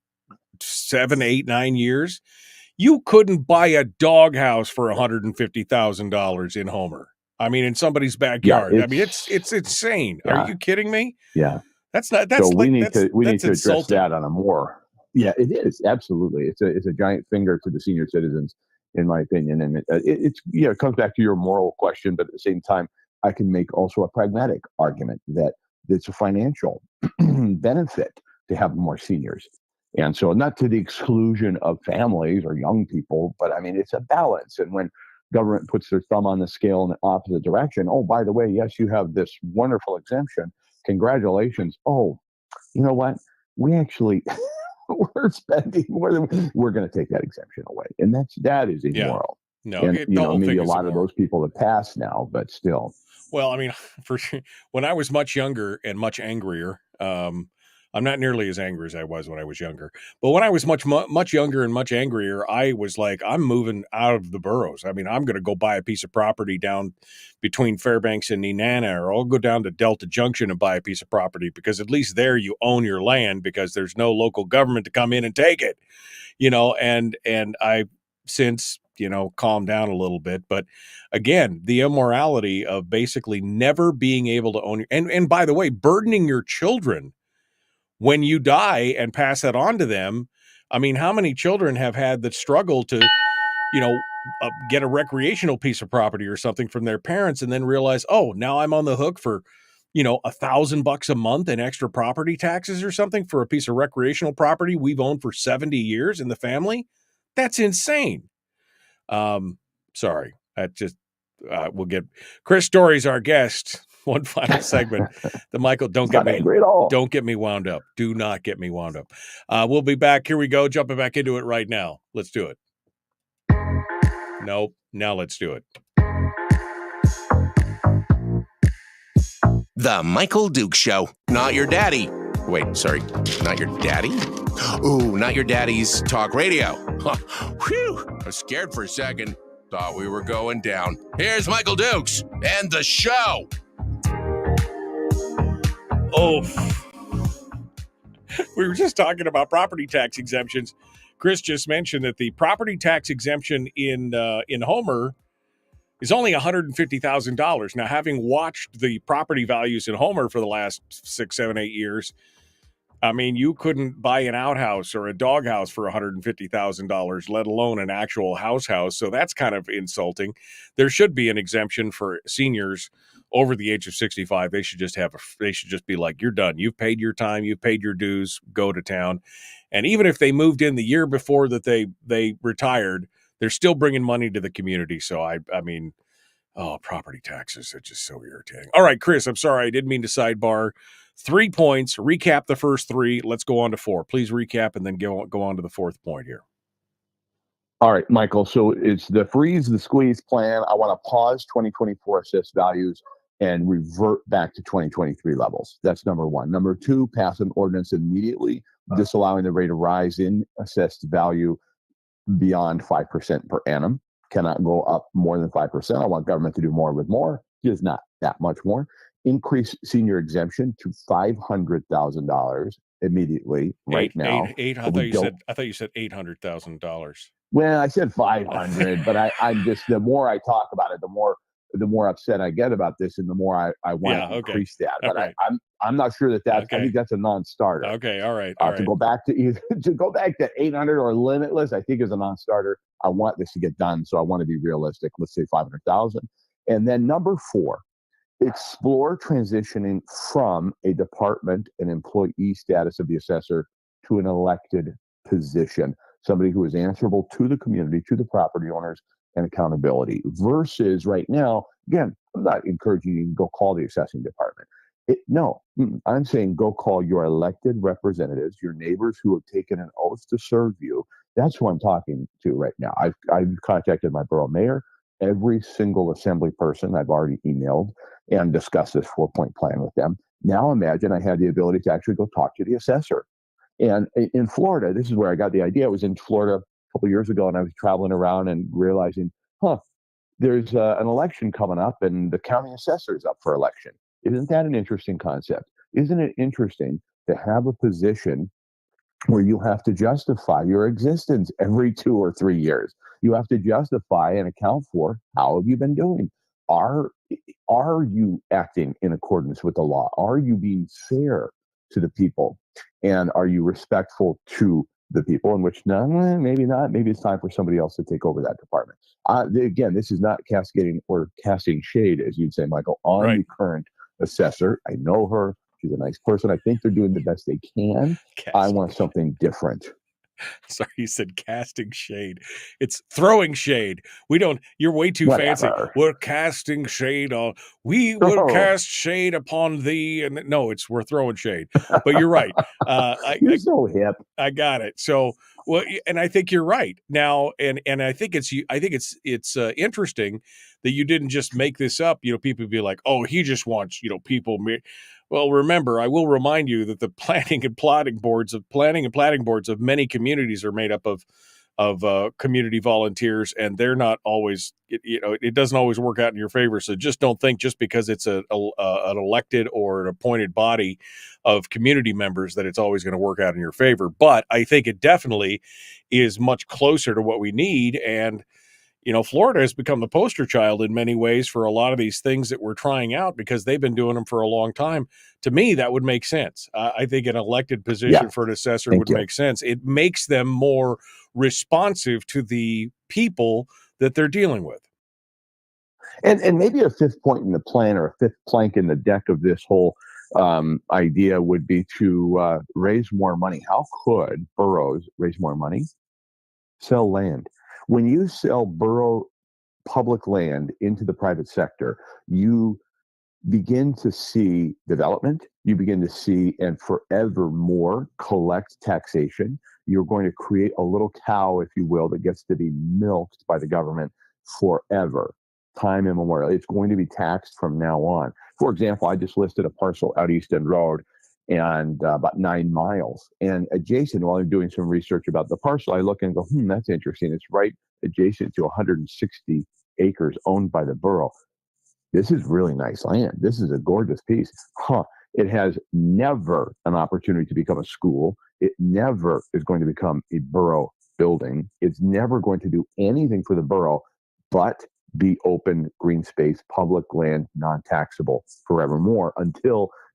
7, 8, 9 years. You couldn't buy a doghouse for $150,000 in Homer. I mean, in somebody's backyard. I mean, it's insane. Yeah. Are you kidding me? Yeah. That's not, so we need to address that on a more. Yeah, it is. Absolutely. It's a giant finger to the senior citizens, in my opinion. And it comes back to your moral question, but at the same time, I can make also a pragmatic argument that it's a financial benefit to have more seniors. And so not to the exclusion of families or young people, but I mean, it's a balance. And when government puts their thumb on the scale in the opposite direction, oh, by the way, yes, you have this wonderful exemption. Congratulations. Oh, you know what? We actually... we're spending more than we're going to take that exemption away, and that is immoral. No, and maybe a lot of those people have passed now, but still. Well, I mean, for sure, when I was much younger and much angrier, I'm not nearly as angry as I was when I was younger. But when I was much younger and much angrier, I was like, I'm moving out of the boroughs. I mean, I'm going to go buy a piece of property down between Fairbanks and Nenana, or I'll go down to Delta Junction and buy a piece of property, because at least there you own your land, because there's no local government to come in and take it, and I've since, calmed down a little bit. But again, the immorality of basically never being able to own, and by the way, burdening your children when you die and pass that on to them. I mean, how many children have had the struggle to, get a recreational piece of property or something from their parents and then realize, oh, now I'm on the hook for, $1,000 a month in extra property taxes or something for a piece of recreational property we've owned for 70 years in the family? That's insane. Sorry. That just, we'll get Chris Story's our guest. One final segment. The Michael, don't get me wound up. Do not get me wound up. We'll be back. Here we go. Jumping back into it right now. Let's do it. Nope. Now let's do it. The Michael Duke Show. Not your daddy. Wait, sorry. Not your daddy? Ooh, not your daddy's talk radio. Whew. I was scared for a second. Thought we were going down. Here's Michael Dukes and the show. Oh, we were just talking about property tax exemptions. Chris just mentioned that the property tax exemption in Homer is only $150,000. Now, having watched the property values in Homer for the last 6, 7, 8 years, I mean, you couldn't buy an outhouse or a doghouse for $150,000, let alone an actual house. So that's kind of insulting. There should be an exemption for seniors over the age of 65. They should just be like, you're done. You've paid your time. You've paid your dues. Go to town. And even if they moved in the year before that they retired, they're still bringing money to the community. So I mean, property taxes are just so irritating. All right, Chris, I'm sorry. I didn't mean to sidebar. 3 points. Recap the first 3. Let's go on to 4. Please recap and then go on to the 4th point here. All right, Michael. So it's the freeze, the squeeze plan. I want to pause 2024 assessed values and revert back to 2023 levels. That's number 1. Number 2, pass an ordinance immediately disallowing the rate of rise in assessed value beyond 5% per annum. Cannot go up more than 5%. I want government to do more with more, just not that much more. Increase senior exemption to $500,000 immediately right now. I thought you said $800,000. Well, I said 500, but I'm just, the more I talk about it, the more upset I get about this, and the more I want to increase that. But right. I'm not sure that's. I think that's a non-starter. Okay, all right. To go back to either to go back to 800 or limitless, I think is a non-starter. I want this to get done, so I want to be realistic. Let's say 500,000, and then number 4, explore transitioning from a department and employee status of the assessor to an elected position, somebody who is answerable to the community, to the property owners, and accountability, versus right now, again, I'm not encouraging you to go call the assessing department. I'm saying go call your elected representatives, your neighbors who have taken an oath to serve you. That's who I'm talking to right now. I've contacted my borough mayor, every single assembly person I've already emailed and discussed this 4-point plan with them. Now imagine I had the ability to actually go talk to the assessor. And in Florida, this is where I got the idea. I was in Florida a couple of years ago, and I was traveling around and realizing, there's an election coming up, and the county assessor is up for election. Isn't that an interesting concept? Isn't it interesting to have a position where you have to justify your existence every 2 or 3 years? You have to justify and account for how have you been doing? Are you acting in accordance with the law? Are you being fair to the people? And are you respectful to the people? In which, no, maybe not. Maybe it's time for somebody else to take over that department. Again, this is not cascading or casting shade, as you'd say, Michael, on the current assessor. I know her. She's a nice person. I think they're doing the best they can. I want something different. Sorry, you said casting shade. It's throwing shade. You're way too fancy. We're casting shade on, we will cast shade upon thee. And no, we're throwing shade. But you're right. You're so hip. I got it. So, well, and I think you're right now. And I think it's interesting that you didn't just make this up. People be like, oh, he just wants, people. Well, remember, I will remind you that the planning and planning boards of many communities are made up of community volunteers, and they're not always, it doesn't always work out in your favor. So just don't think just because it's an elected or an appointed body of community members that it's always going to work out in your favor. But I think it definitely is much closer to what we need. And Florida has become the poster child in many ways for a lot of these things that we're trying out because they've been doing them for a long time. To me, that would make sense. I think an elected position for an assessor would make sense. It makes them more responsive to the people that they're dealing with. And maybe a 5th point in the plan, or a 5th plank in the deck of this whole idea, would be to raise more money. How could boroughs raise more money? Sell land. When you sell borough public land into the private sector, you begin to see development. You begin to see, and forevermore, collect taxation. You're going to create a little cow, if you will, that gets to be milked by the government forever, time immemorial. It's going to be taxed from now on. For example, I just listed a parcel out East End Road, and about 9 miles. And adjacent, while I'm doing some research about the parcel, I look and go, that's interesting. It's right adjacent to 160 acres owned by the borough. This is really nice land. This is a gorgeous piece. It has never an opportunity to become a school. It never is going to become a borough building. It's never going to do anything for the borough but be open, green space, public land, non-taxable forevermore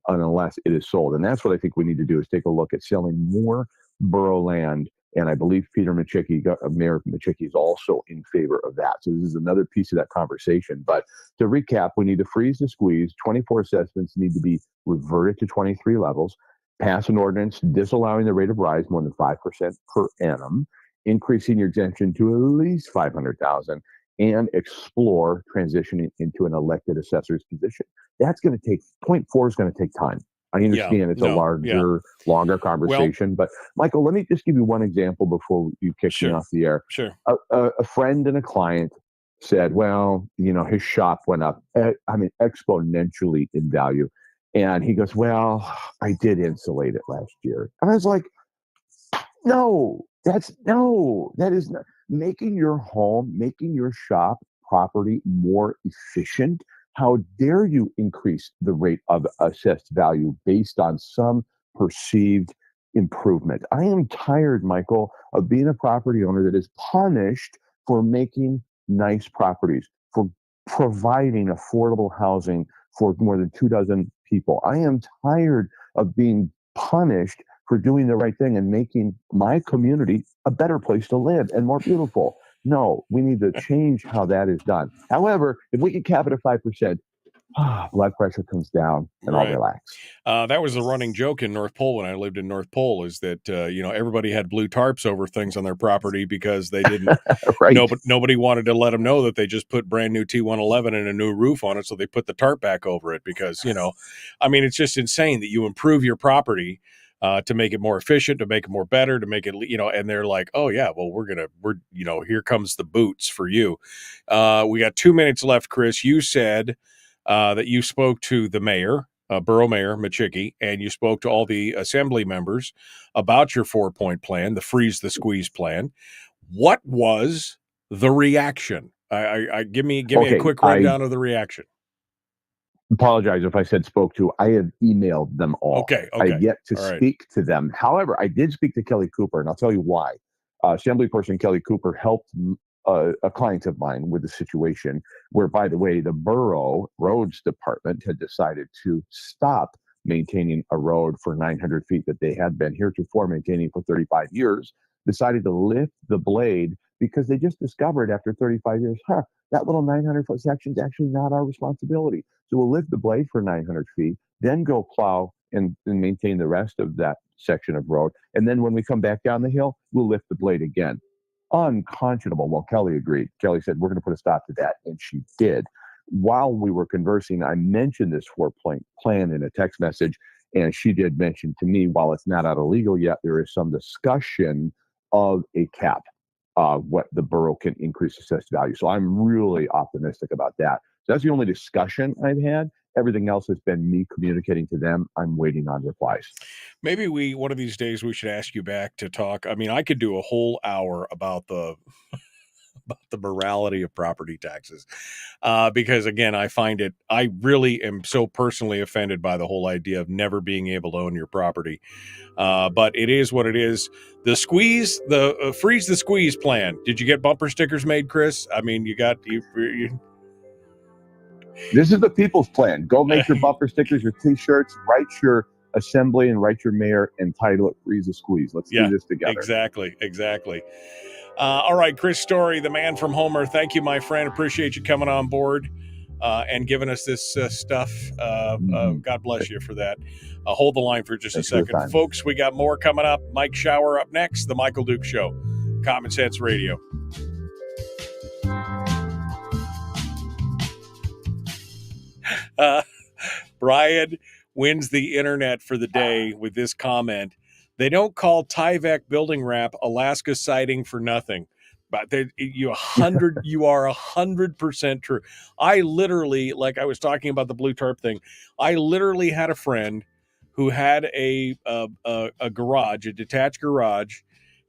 unless it is sold. And that's what I think we need to do, is take a look at selling more borough land. And I believe Mayor Machicki is also in favor of that. So this is another piece of that conversation. But to recap, we need to freeze the squeeze. 24 assessments need to be reverted to 23 levels. Pass an ordinance disallowing the rate of rise more than 5% per annum. Increasing your exemption to at least 500,000. And explore transitioning into an elected assessor's position. That's going to take, point 4 is going to take time. I understand it's a longer conversation. But Michael, let me just give you one example before you kick me off the air. Sure. A friend and a client said, well, his shop went up, exponentially in value. And he goes, well, I did insulate it last year. And I was like, that is not. making your home, making your shop property more efficient. How dare you increase the rate of assessed value based on some perceived improvement? I am tired, Michael, of being a property owner that is punished for making nice properties, for providing affordable housing for more than 24 people. I am tired of being punished for doing the right thing and making my community a better place to live and more beautiful. No, we need to change how that is done. However, if we can cap it at 5%, blood pressure comes down and I'll Right. relax. That was the running joke in North Pole when I lived in North Pole, is that everybody had blue tarps over things on their property because they didn't. Right. Nobody wanted to let them know that they just put brand new T111 and a new roof on it, so they put the tarp back over it because it's just insane that you improve your property to make it more efficient, to make it more better, to make it and they're like, oh yeah, well we're here comes the boots for you. We got 2 minutes left, Chris. You said that you spoke to the mayor, Borough Mayor Machicki, and you spoke to all the assembly members about your 4-point plan, the freeze the squeeze plan. What was the reaction? Give me a quick rundown of the reaction. Apologize if I said spoke to. I have emailed them all. Okay. I have yet to All right. speak to them. However, I did speak to Kelly Cooper, and I'll tell you why. Assemblyperson Kelly Cooper helped a client of mine with the situation where, by the way, the borough roads department had decided to stop maintaining a road for 900 feet that they had been heretofore maintaining for 35 years, decided to lift the blade because they just discovered after 35 years, that little 900-foot section is actually not our responsibility. So we'll lift the blade for 900 feet, then go plow and maintain the rest of that section of road. And then when we come back down the hill, we'll lift the blade again. Unconscionable. Well, Kelly agreed. Kelly said, we're going to put a stop to that. And she did. While we were conversing, I mentioned this 4-point plan in a text message. And she did mention to me, while it's not out of legal yet, there is some discussion of a cap, what the borough can increase assessed value. So I'm really optimistic about that. So that's the only discussion I've had. Everything else has been me communicating to them. I'm waiting on replies. Maybe one of these days we should ask you back to talk. I mean, I could do a whole hour about the morality of property taxes, because again, I really am so personally offended by the whole idea of never being able to own your property. But it is what it is. The freeze the squeeze plan. Did you get bumper stickers made, Chris? I mean, you. This is the people's plan. Go make your bumper stickers, your T-shirts, write your assembly and write your mayor and title it Freeze the Squeeze. Let's do this together. Exactly. All right, Chris Story, the man from Homer. Thank you, my friend. Appreciate you coming on board and giving us this stuff. God bless you for that. Hold the line for just a second. Folks, we got more coming up. Mike Shower up next. The Michael Duke Show. Common Sense Radio. Brian wins the internet for the day with this comment. They don't call Tyvek building wrap Alaska siding for nothing. But you are 100% true. I literally, like I was talking about the blue tarp thing, I literally had a friend who had a garage, a detached garage,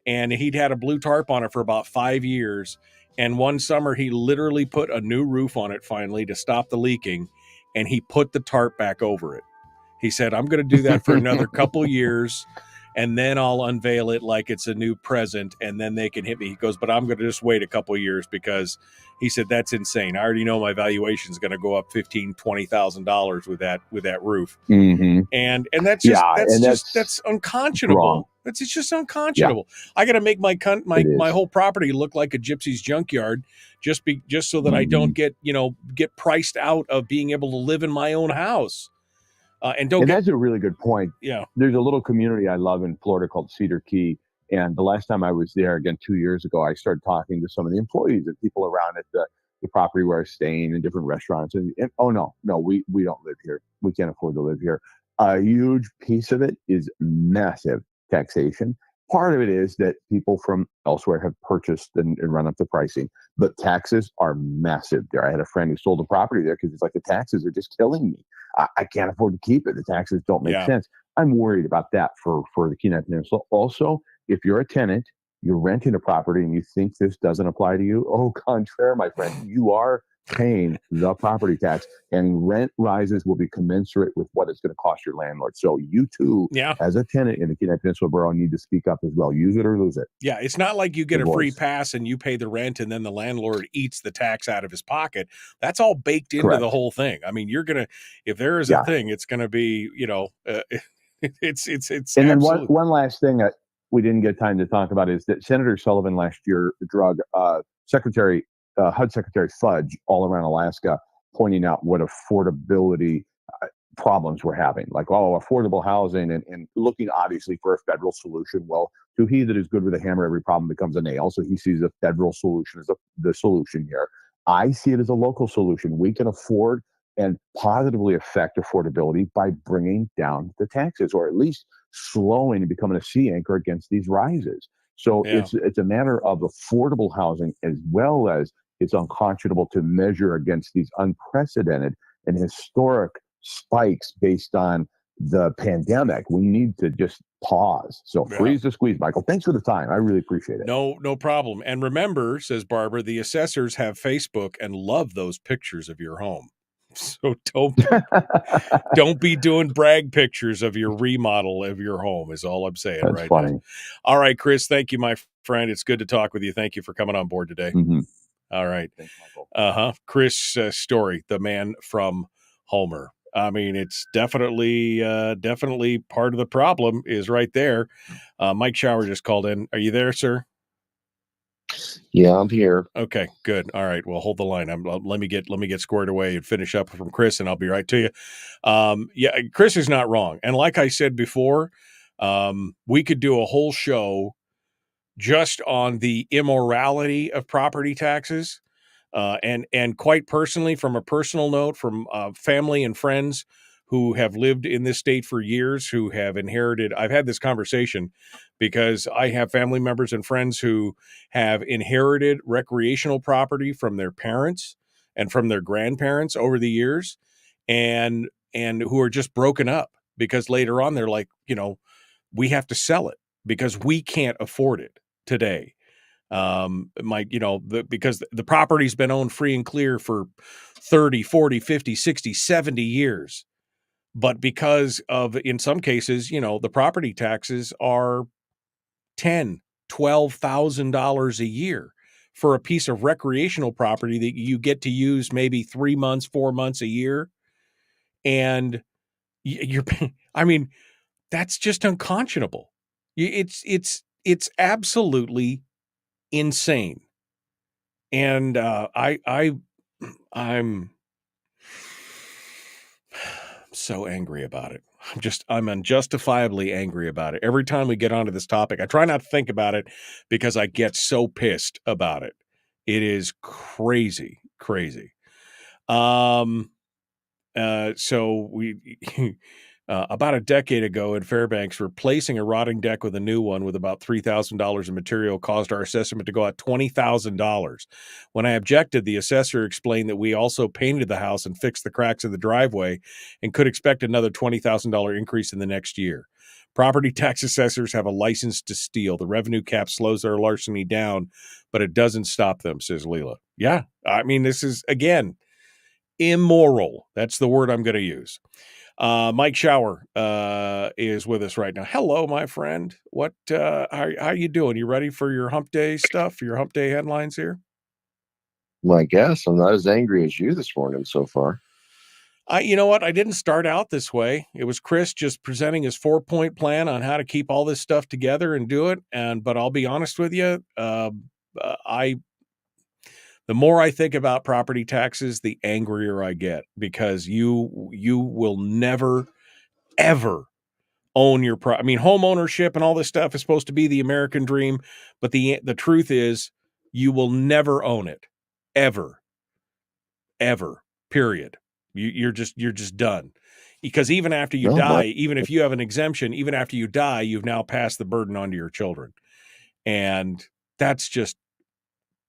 and he'd had a blue tarp on it for about 5 years. And one summer he literally put a new roof on it finally to stop the leaking, and he put the tarp back over it. He said, I'm going to do that for another couple years, and then I'll unveil it like it's a new present, and then they can hit me. He goes, but I'm going to just wait a couple years because he said, that's insane. I already know my valuation is going to go up $15,000, $20,000 with that roof. Mm-hmm. And that's just, that's unconscionable. Wrong. It's just unconscionable. Yeah. I got to make my whole property look like a gypsy's junkyard just so that I don't get priced out of being able to live in my own house. That's a really good point. Yeah. There's a little community I love in Florida called Cedar Key. And the last time I was there, again, 2 years ago, I started talking to some of the employees and people around at the property where I was staying in different restaurants. And oh, no, we don't live here. We can't afford to live here. A huge piece of it is massive taxation. Part of it is that people from elsewhere have purchased and run up the pricing, but taxes are massive there. I had a friend who sold a property there because it's like the taxes are just killing me. I can't afford to keep it. The taxes don't make sense. I'm worried about that for the Kenai Peninsula. Also, if you're a tenant, you're renting a property and you think this doesn't apply to you. Au contraire, my friend, you are paying the property tax, and rent rises will be commensurate with what it's going to cost your landlord. So you too, as a tenant in the Kenai Peninsula Borough, need to speak up as well. Use it or lose it. Yeah, it's not like you get Good a free voice. pass and you pay the rent and then the landlord eats the tax out of his pocket. That's all baked into Correct. the whole thing. I mean, you're gonna, if there is a thing, it's gonna be, it's And then absolute. one last thing that we didn't get time to talk about is that Senator Sullivan last year drug HUD Secretary Fudge all around Alaska, pointing out what affordability problems we're having, like, affordable housing, and looking obviously for a federal solution. Well, to he that is good with a hammer, every problem becomes a nail. So he sees a federal solution as the solution here. I see it as a local solution. We can afford and positively affect affordability by bringing down the taxes, or at least slowing and becoming a sea anchor against these rises. So it's a matter of affordable housing, as well as it's unconscionable to measure against these unprecedented and historic spikes based on the pandemic. We need to just pause. So freeze the squeeze, Michael. Thanks for the time. I really appreciate it. No problem. And remember, says Barbara, the assessors have Facebook and love those pictures of your home. So don't be doing brag pictures of your remodel of your home is all I'm saying. That's right funny. now. All right, Chris, thank you, my friend. It's good to talk with you. Thank you for coming on board today. Mm-hmm. All right. Thanks, Michael. Chris Story, the man from Homer. I mean, it's definitely part of the problem is right there. Mike Shower just called in. Are you there, sir? Yeah, I'm here. Okay, good. All right. Well, hold the line. Let me get squared away and finish up from Chris, and I'll be right to you. Chris is not wrong. And like I said before, we could do a whole show just on the immorality of property taxes. And quite personally, from a personal note, from family and friends who have lived in this state for years, who have inherited, I've had this conversation because I have family members and friends who have inherited recreational property from their parents and from their grandparents over the years, and who are just broken up because later on they're like, we have to sell it because we can't afford it today. Because the property's been owned free and clear for 30, 40, 50, 60, 70 years. But because of, in some cases, the property taxes are $10,000, $12,000 a year for a piece of recreational property that you get to use maybe 3 months, 4 months a year. And that's just unconscionable. It's absolutely insane. And I'm so angry about it. I'm unjustifiably angry about it. Every time we get onto this topic, I try not to think about it because I get so pissed about it. It is crazy. So we about a decade ago in Fairbanks, replacing a rotting deck with a new one with about $3,000 in material caused our assessment to go out $20,000. When I objected, the assessor explained that we also painted the house and fixed the cracks in the driveway and could expect another $20,000 increase in the next year. Property tax assessors have a license to steal. The revenue cap slows their larceny down, but it doesn't stop them, says Leela. Yeah, I mean, this is, again, immoral. That's the word I'm going to use. Mike Shower is with us right now. Hello, my friend. What? How you doing? You ready for your hump day stuff? Your hump day headlines here? Well, I guess I'm not as angry as you this morning so far. You know what? I didn't start out this way. It was Chris just presenting his 4-point plan on how to keep all this stuff together and do it. But I'll be honest with you, the more I think about property taxes, the angrier I get because you will never, ever own your home ownership and all this stuff is supposed to be the American dream, but the truth is you will never own it, ever, period. You're just done. Because even after you die, even if you have an exemption, even after you die, you've now passed the burden on to your children. And that's just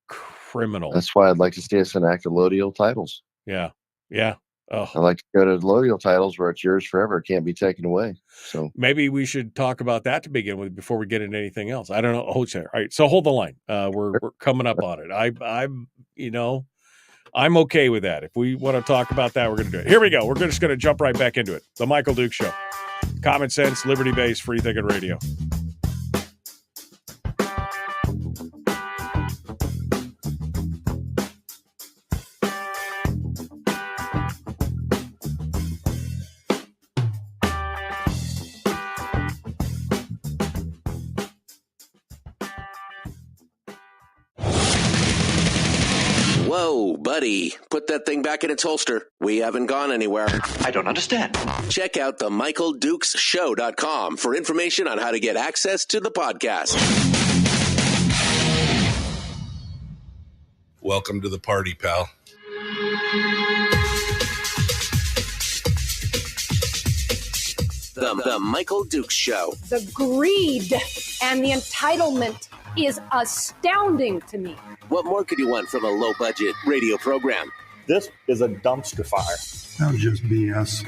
criminal. That's why I'd like to see us enact allodial titles. Yeah. Oh, I like to go to loyal titles where it's yours forever. It can't be taken away. So maybe we should talk about that to begin with before we get into anything else. I don't know. All right. So hold the line. We're coming up on it. I'm okay with that. If we want to talk about that, we're going to do it. Here we go. We're just going to jump right back into it. The Michael Duke Show. Common sense, liberty-based, free-thinking radio. Whoa, buddy. Put that thing back in its holster. We haven't gone anywhere. I don't understand. Check out the MichaelDukesShow.com for information on how to get access to the podcast. Welcome to the party, pal. The Michael Dukes Show. The greed and the entitlement is astounding to me. What more could you want from a low-budget radio program? This is a dumpster fire. That's just BS.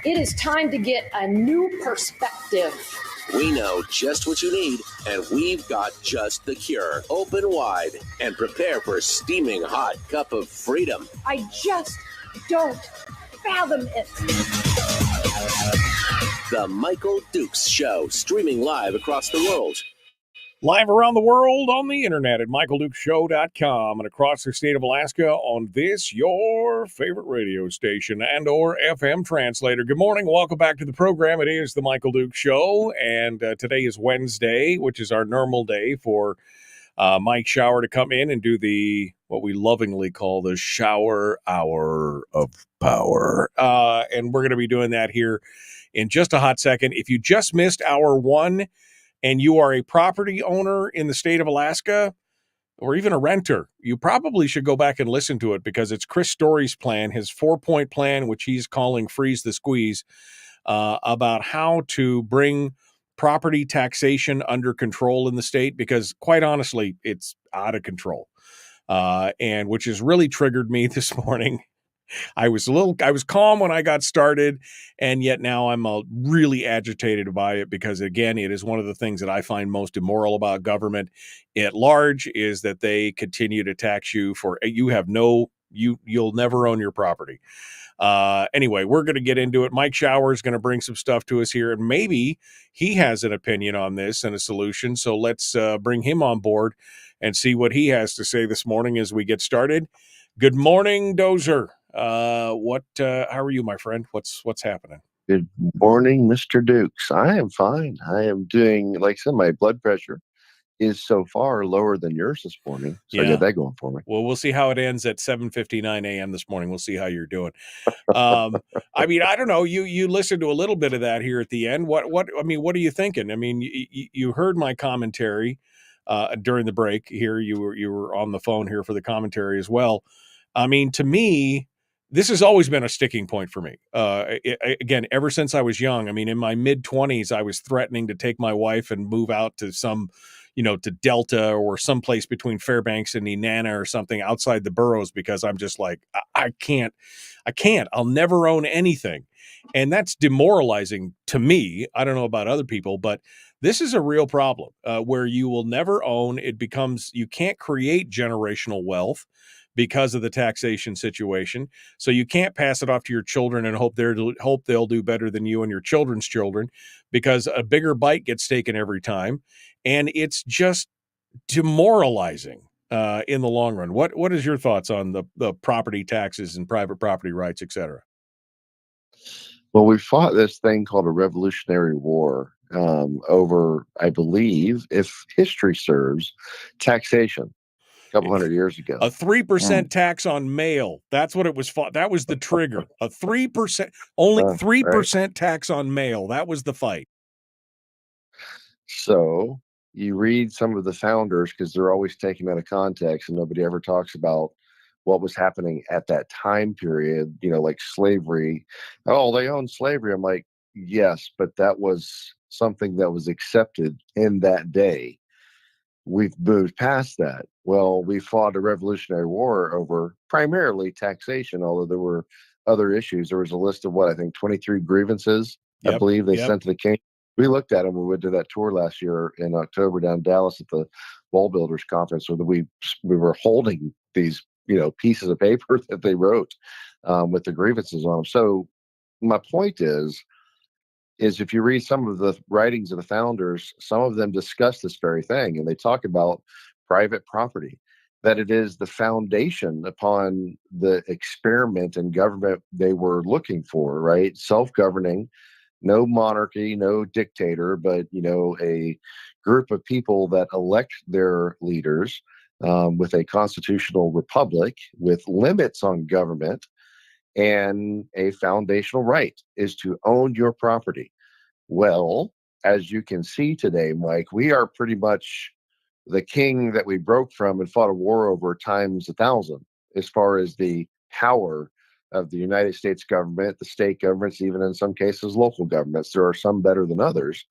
It is time to get a new perspective. We know just what you need, and we've got just the cure. Open wide and prepare for a steaming hot cup of freedom. I just don't fathom it. The Michael Dukes Show, streaming live across the world. Live around the world on the internet at MichaelDukesShow.com and across the state of Alaska on this, your favorite radio station and or FM translator. Good morning. Welcome back to the program. It is the Michael Dukes Show, and today is Wednesday, which is our normal day for Mike Shower to come in and do what we lovingly call the shower hour of power. And we're going to be doing that here in just a hot second. If you just missed hour one, and you are a property owner in the state of Alaska or even a renter, you probably should go back and listen to it because it's Chris Story's plan, his 4-point plan, which he's calling Freeze the Squeeze, about how to bring property taxation under control in the state because, quite honestly, it's out of control, and which has really triggered me this morning. I was calm when I got started, and yet now I'm really agitated by it because, again, it is one of the things that I find most immoral about government at large is that they continue to tax you for you'll never own your property. Anyway, we're going to get into it. Mike Shower is going to bring some stuff to us here, and maybe he has an opinion on this and a solution. So let's bring him on board and see what he has to say this morning as we get started. Good morning, Dozer. How are you, my friend? What's happening? good morning, Mr. Dukes. I am fine. I am doing, like I said, my blood pressure is so far lower than yours this morning. So I got that going for me. Well, we'll see how it ends at 7:59 a.m. this morning. We'll see how you're doing. I mean, I don't know. You listened to a little bit of that here at the end. What are you thinking? I mean, you heard my commentary during the break here. You were on the phone here for the commentary as well. I mean, to me, this has always been a sticking point for me. Again, ever since I was young. I mean, in my mid-20s, I was threatening to take my wife and move out to to Delta or someplace between Fairbanks and Nenana or something outside the boroughs because I'm just like, I can't. I'll never own anything. And that's demoralizing to me. I don't know about other people, but this is a real problem where you will never own. It becomes, you can't create generational wealth because of the taxation situation. So you can't pass it off to your children and hope they'll do better than you and your children's children, because a bigger bite gets taken every time. And it's just demoralizing in the long run. What is your thoughts on the property taxes and private property rights, et cetera? Well, we fought this thing called a Revolutionary War over, I believe, if history serves, taxation. Couple hundred years ago, a 3% tax on mail. That's what it was fought. That was the trigger. A 3%, only 3% tax on mail. That was the fight. So you read some of the founders, because they're always taken out of context, and nobody ever talks about what was happening at that time period. Like slavery. Oh, they owned slavery. I'm like, yes, but that was something that was accepted in that day. we've moved past that. Well, we fought a revolutionary war over primarily taxation, although there were other issues. There was a list of I think 23 grievances, I believe they sent to the king. We looked at them. We went to that tour last year in October down in Dallas at the Wall Builders Conference, where we were holding these pieces of paper that they wrote with the grievances on them. So my point is if you read some of the writings of the founders, some of them discuss this very thing, and they talk about private property, that it is the foundation upon the experiment in government they were looking for, right? Self-governing, no monarchy, no dictator, but, a group of people that elect their leaders with a constitutional republic with limits on government. And a foundational right is to own your property. Well, as you can see today, Mike, we are pretty much the king that we broke from and fought a war over times 1,000 as far as the power of the United States government, the state governments, even in some cases, local governments. There are some better than others.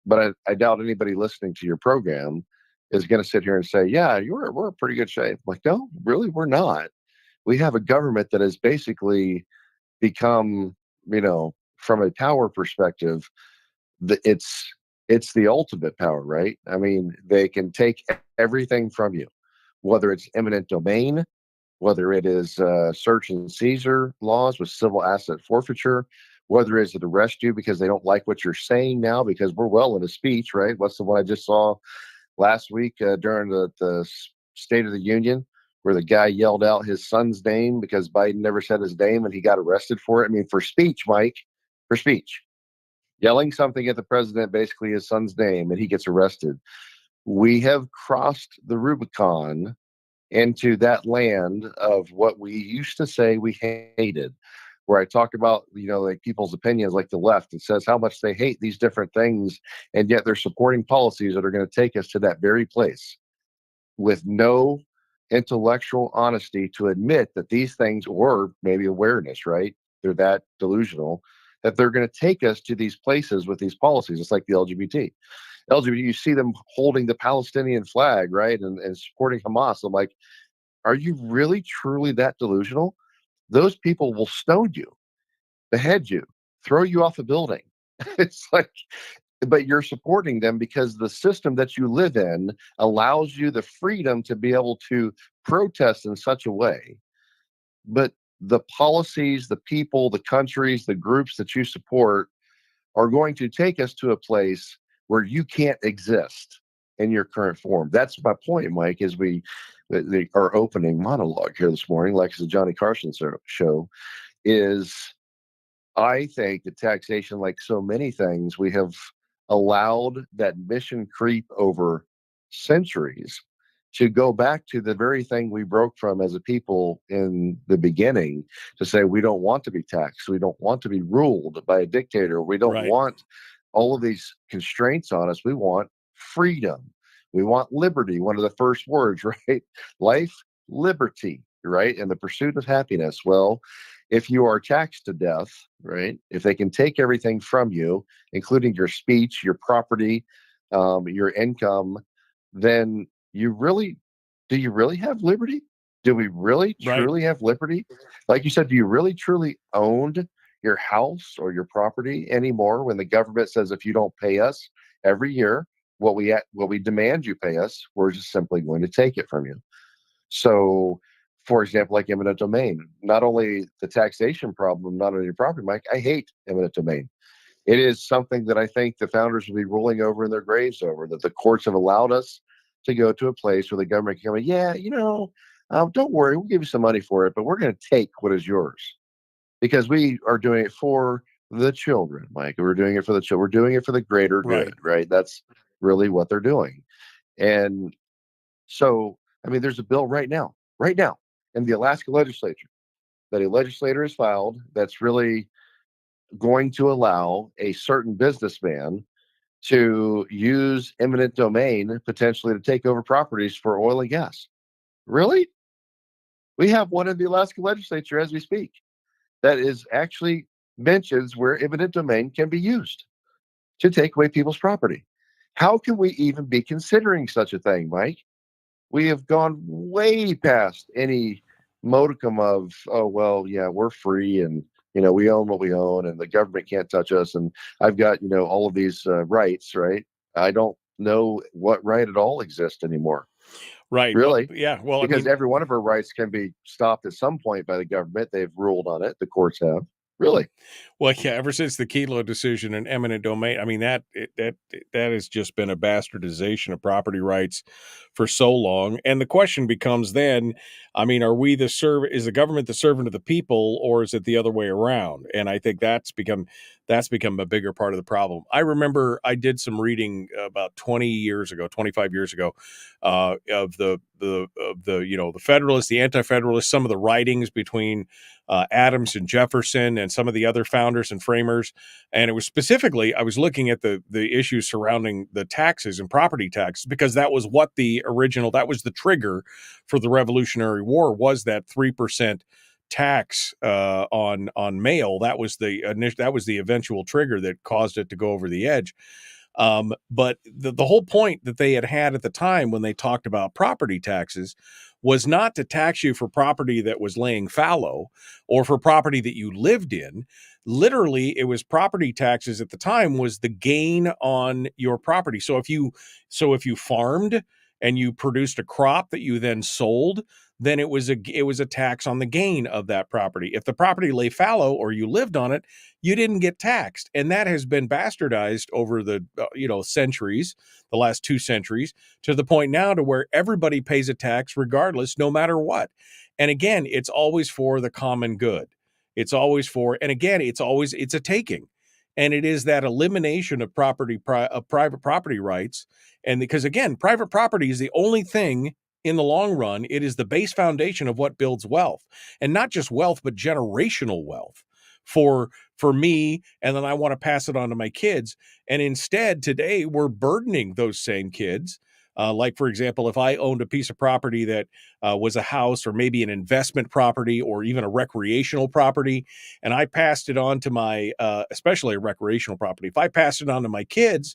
But I doubt anybody listening to your program is going to sit here and say, yeah, we're in pretty good shape. Like, no, really, we're not. We have a government that has basically become, from a power perspective, it's the ultimate power, right? I mean, they can take everything from you, whether it's eminent domain, whether it is search and seizure laws with civil asset forfeiture, whether it's to arrest you because they don't like what you're saying now, because we're well into speech, right? What's the one I just saw last week during the State of the Union, where the guy yelled out his son's name because Biden never said his name and he got arrested for it. I mean, for speech, Mike, for speech. Yelling something at the president, basically his son's name, and he gets arrested. We have crossed the Rubicon into that land of what we used to say we hated, where I talk about, like people's opinions, like the left, and says how much they hate these different things, and yet they're supporting policies that are going to take us to that very place with no intellectual honesty to admit that these things, or maybe awareness, right? They're that delusional that they're going to take us to these places with these policies. It's like the LGBT, you see them holding the Palestinian flag, right? And supporting Hamas. I'm like, are you really truly that delusional? Those people will stone you, behead you, throw you off a building. It's like, but you're supporting them because the system that you live in allows you the freedom to be able to protest in such a way. But the policies, the people, the countries, the groups that you support are going to take us to a place where you can't exist in your current form. That's my point, Mike, as our opening monologue here this morning, like it's the Johnny Carson show, is I think that taxation, like so many things, we have allowed that mission creep over centuries to go back to the very thing we broke from as a people in the beginning, to say we don't want to be taxed, we don't want to be ruled by a dictator, we don't want all of these constraints on us, we want freedom, we want liberty, one of the first words, right? Life, liberty, right? And the pursuit of happiness. Well, if you are taxed to death, right, if they can take everything from you, including your speech, your property, your income, then do you really have liberty? Do we really truly have liberty? Like you said, do you really truly own your house or your property anymore when the government says, if you don't pay us every year what we demand you pay us, we're just simply going to take it from you? So, for example, like eminent domain, not only the taxation problem, not on your property, Mike, I hate eminent domain. It is something that I think the founders will be rolling over in their graves over, that the courts have allowed us to go to a place where the government can come in, don't worry, we'll give you some money for it, but we're going to take what is yours because we are doing it for the children, Mike. We're doing it for the children. We're doing it for the greater good, right? That's really what they're doing. And so, I mean, there's a bill right now in the Alaska legislature that a legislator has filed that's really going to allow a certain businessman to use eminent domain potentially to take over properties for oil and gas. Really? We have one in the Alaska legislature as we speak that is actually mentions where eminent domain can be used to take away people's property. How can we even be considering such a thing, Mike? We have gone way past any modicum of, oh, well, yeah, we're free and, we own what we own and the government can't touch us. And I've got, all of these rights, right? I don't know what right at all exists anymore, Right. Well, really, yeah. Well, I because mean, every one of our rights can be stopped at some point by the government. They've ruled on it. The courts have. Really? well, yeah. Ever since the Kelo decision and eminent domain, I mean that has just been a bastardization of property rights for so long. And the question becomes then, I mean, are we is the government the servant of the people, or is it the other way around? And I think that's become a bigger part of the problem. I remember I did some reading about 25 years ago, of the Federalists, the Anti-Federalists, some of the writings between Adams and Jefferson and some of the other founders and framers. And it was specifically, I was looking at the issues surrounding the taxes and property taxes, because that was that was the trigger for the Revolutionary War, was that 3% tax on mail. That was the eventual trigger that caused it to go over the edge. But the whole point that they had at the time when they talked about property taxes was not to tax you for property that was laying fallow or for property that you lived in. Literally, it was property taxes at the time was the gain on your property. So if you farmed and you produced a crop that you then sold, then it was a tax on the gain of that property. If the property lay fallow or you lived on it, you didn't get taxed. And that has been bastardized over the centuries, the last 2 centuries, to the point now to where everybody pays a tax regardless, no matter what. And again, it's always for the common good. It's always it's a taking. And it is that elimination of private property rights. And because again, private property is the only thing in the long run, it is the base foundation of what builds wealth, and not just wealth, but generational wealth for me. And then I want to pass it on to my kids. And instead today we're burdening those same kids. Like, for example, if I owned a piece of property that was a house or maybe an investment property or even a recreational property, and I passed it on to my, especially a recreational property, if I passed it on to my kids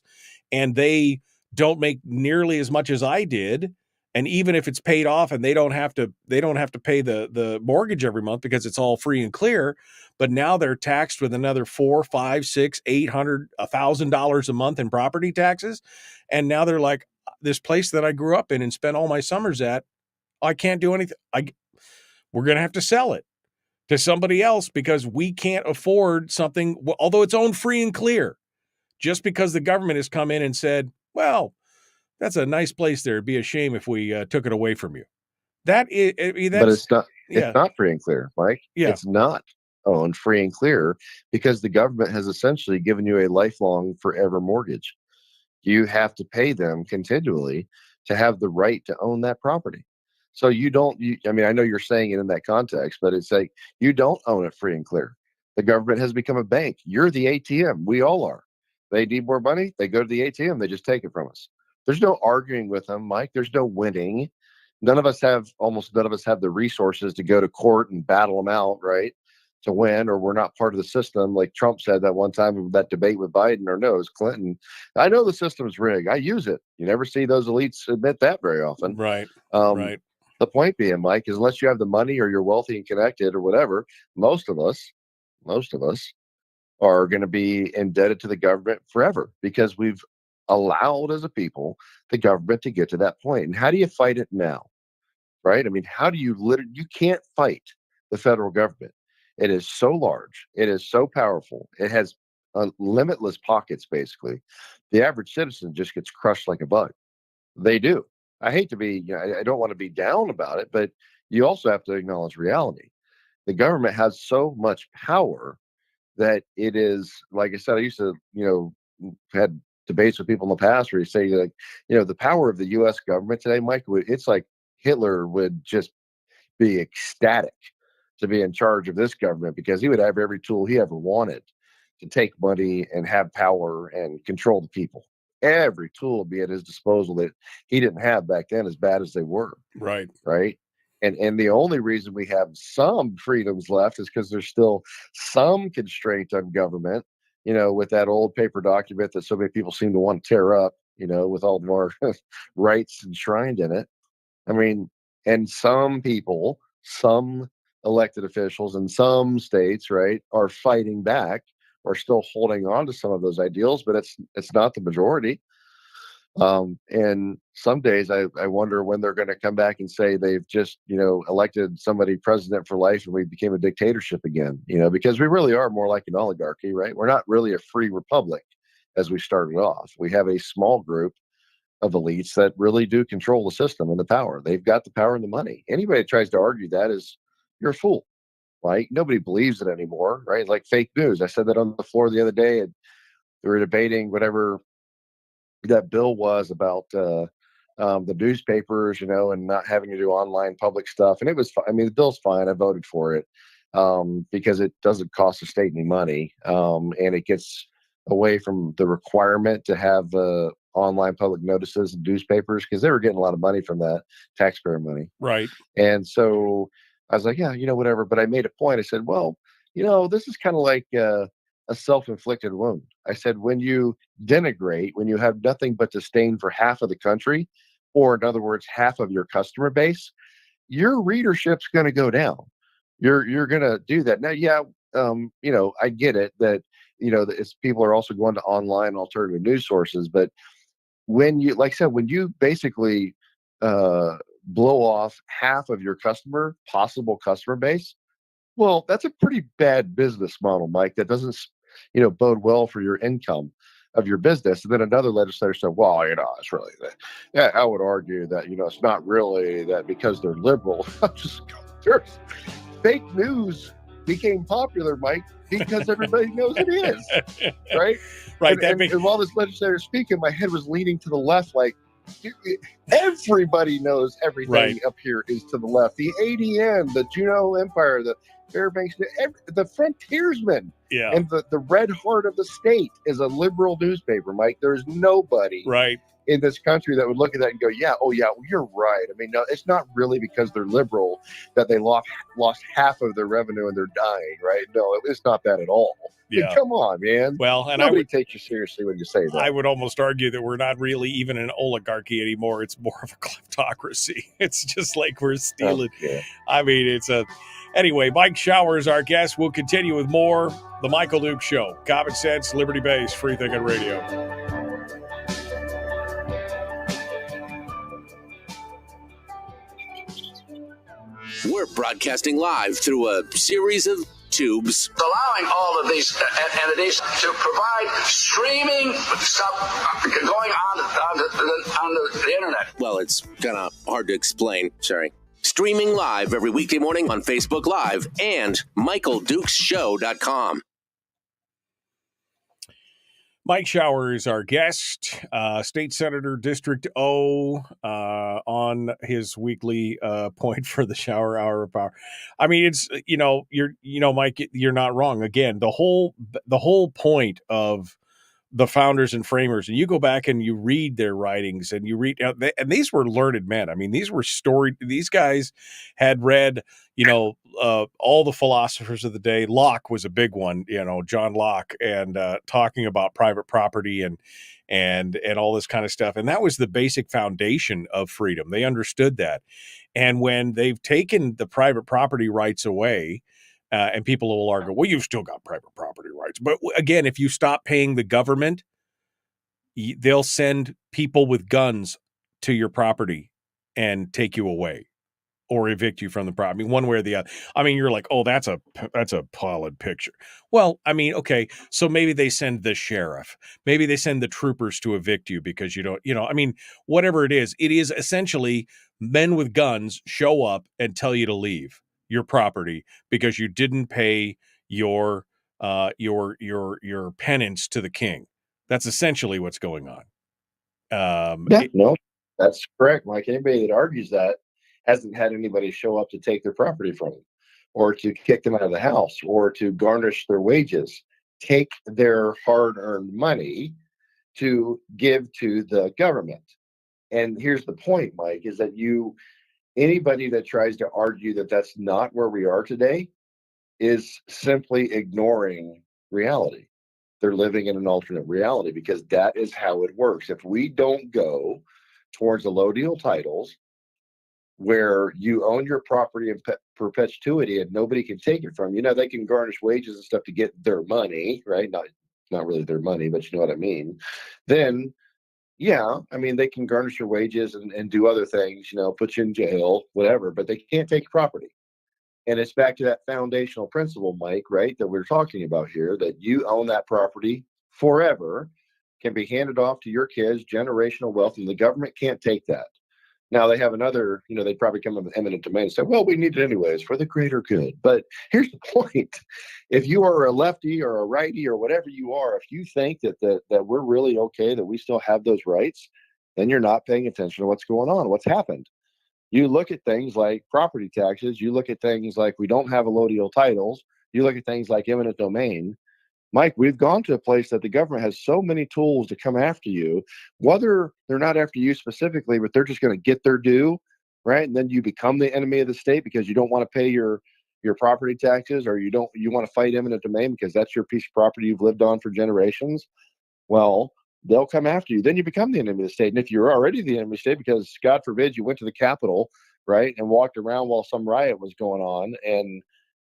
and they don't make nearly as much as I did, and even if it's paid off and they don't have to pay the mortgage every month because it's all free and clear, but now they're taxed with another $400, $500, $600, $800, $1,000 a month in property taxes. And now they're like, this place that I grew up in and spent all my summers at, I can't do anything. We're going to have to sell it to somebody else because we can't afford something, although it's owned free and clear, just because the government has come in and said, well, that's a nice place there. It'd be a shame if we took it away from you. But it's not. Yeah. It's not free and clear, Mike. Yeah. It's not owned free and clear because the government has essentially given you a lifelong, forever mortgage. You have to pay them continually to have the right to own that property. So I mean, I know you're saying it in that context, but it's like you don't own it free and clear. The government has become a bank. You're the ATM. We all are. They need more money. They go to the ATM. They just take it from us. There's no arguing with them, Mike. There's no winning. Almost none of us have the resources to go to court and battle them out, right? To win, or we're not part of the system. Like Trump said that one time in that debate with Biden, or no, it was Clinton. I know the system's rigged. I use it. You never see those elites admit that very often. Right. Right. The point being, Mike, is unless you have the money or you're wealthy and connected or whatever, most of us are going to be indebted to the government forever because we've allowed as a people the government to get to that point. And how do you fight it now? Right? I mean, how do you you can't fight the federal government. It is so large. It is so powerful. It has limitless pockets, basically. The average citizen just gets crushed like a bug. They do. I hate to be, I don't want to be down about it, but you also have to acknowledge reality. The government has so much power that it is, like I said, I used to, had debates with people in the past where you say, like, the power of the U.S. government today, Mike, it's like Hitler would just be ecstatic to be in charge of this government because he would have every tool he ever wanted to take money and have power and control the people. Every tool would be at his disposal that he didn't have back then, as bad as they were. Right. Right. And the only reason we have some freedoms left is because there's still some constraint on government, with that old paper document that so many people seem to want to tear up, with all of our rights enshrined in it. I mean, and some people, some elected officials in some states, right, are fighting back or still holding on to some of those ideals, but it's not the majority. And some days I wonder when they're going to come back and say they've just, elected somebody president for life and we became a dictatorship again, because we really are more like an oligarchy, right? We're not really a free republic as we started off. We have a small group of elites that really do control the system and the power. They've got the power and the money. Anybody that tries to argue that is, you're a fool, right? Nobody believes it anymore, right? Like fake news. I said that on the floor the other day, and they were debating whatever that bill was about the newspapers, and not having to do online public stuff. And it was, I mean, the bill's fine. I voted for it because it doesn't cost the state any money, and it gets away from the requirement to have online public notices and newspapers because they were getting a lot of money from that, taxpayer money. Right. And so I was like, yeah, whatever. But I made a point. I said, well, this is kind of like a self-inflicted wound. I said, when you denigrate, when you have nothing but disdain for half of the country, or in other words, half of your customer base, your readership's going to go down. You're going to do that. Now, yeah, I get it that, that it's, people are also going to online alternative news sources, but when you, like I said, when you basically blow off half of your possible customer base, well, that's a pretty bad business model, Mike. That doesn't, bode well for your income of your business. And then another legislator said, well, it's really that. Yeah, I would argue that, it's not really that because they're liberal. Fake news became popular, Mike, because everybody knows it is, right? Right. And while this legislator was speaking, my head was leaning to the left, like, everybody knows everything up here is to the left. The ADN, the Juneau Empire, the Fairbanks, the Frontiersman, and the Red Heart of the State is a liberal newspaper, Mike. There's nobody in this country that would look at that and go, you're right. I mean, no, it's not really because they're liberal that they lost half of their revenue and they're dying, right? No, it's not that at all. Yeah. I mean, come on, man. Well, and nobody takes you seriously when you say that. I would almost argue that we're not really even an oligarchy anymore. It's more of a kleptocracy. It's just like we're stealing. Oh, yeah. I mean, anyway, Mike Shower is our guest. We'll continue with more. The Michael Duke Show. Common sense, liberty-based, free thinking radio. We're broadcasting live through a series of tubes. Allowing all of these entities to provide streaming stuff going on the internet. Well, it's kind of hard to explain. Sorry. Streaming live every weekday morning on Facebook Live and MichaelDukesShow.com. Mike Shower is our guest, State Senator District O, on his weekly point for the Shower Hour of Power. I mean, it's Mike, you're not wrong. Again, the whole point of the founders and framers, and you go back and you read their writings, and you read, and these were learned men. I mean, these guys had read, all the philosophers of the day. Locke was a big one, John Locke, and talking about private property and all this kind of stuff. And that was the basic foundation of freedom. They understood that. And when they've taken the private property rights away, and people will argue, well, you've still got private property rights. But again, if you stop paying the government, they'll send people with guns to your property and take you away or evict you from the property, one way or the other. I mean, you're like, oh, that's a pallid picture. Well, I mean, okay, so maybe they send the sheriff. Maybe they send the troopers to evict you because you don't, I mean, whatever it is essentially men with guns show up and tell you to leave your property because you didn't pay your penance to the king. That's essentially what's going on. No, that's correct, Mike. Anybody that argues that hasn't had anybody show up to take their property from them, or to kick them out of the house, or to garnish their wages, take their hard-earned money to give to the government. And here's the point, Mike, is that anybody that tries to argue that that's not where we are today is simply ignoring reality. they're living in an alternate reality, because that is how it works. If we don't go towards the low deal titles where you own your property in perpetuity and nobody can take it from you, they can garnish wages and stuff to get their money, right? Not really their money, but you know what I mean. Then, yeah, I mean, they can garnish your wages and do other things, put you in jail, whatever, but they can't take your property. And it's back to that foundational principle, Mike, right, that we're talking about here, that you own that property forever, can be handed off to your kids, generational wealth, and the government can't take that. Now they have another, they'd probably come up with eminent domain and say, well, we need it anyways for the greater good. But here's the point. If you are a lefty or a righty or whatever you are, if you think that we're really okay, that we still have those rights, then you're not paying attention to what's going on, what's happened. You look at things like property taxes. You look at things like we don't have allodial titles. You look at things like eminent domain. Mike, we've gone to a place that the government has so many tools to come after you, whether they're not after you specifically, but they're just going to get their due, right? And then you become the enemy of the state because you don't want to pay your property taxes, or you want to fight eminent domain because that's your piece of property you've lived on for generations. Well, they'll come after you. Then you become the enemy of the state. And if you're already the enemy of the state, because God forbid you went to the Capitol, right, and walked around while some riot was going on,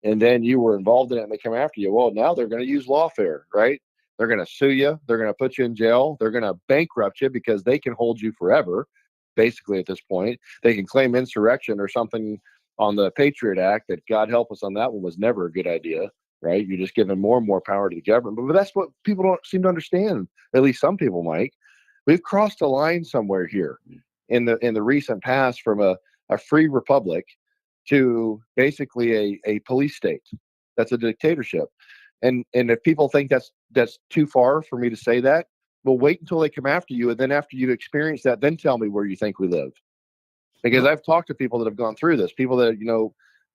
and then you were involved in it and they come after you, well, now they're going to use lawfare, right? They're going to sue you. They're going to put you in jail. They're going to bankrupt you because they can hold you forever, basically, at this point. They can claim insurrection or something on the Patriot Act that, God help us, on that one was never a good idea, right? You're just giving more and more power to the government. But that's what people don't seem to understand, at least some people, Mike. We've crossed a line somewhere here in the recent past from a free republic to basically a police state. That's a dictatorship. And if people think that's too far for me to say that, well, wait until they come after you, and then after you've experienced that, then tell me where you think we live. Because I've talked to people that have gone through this, people that,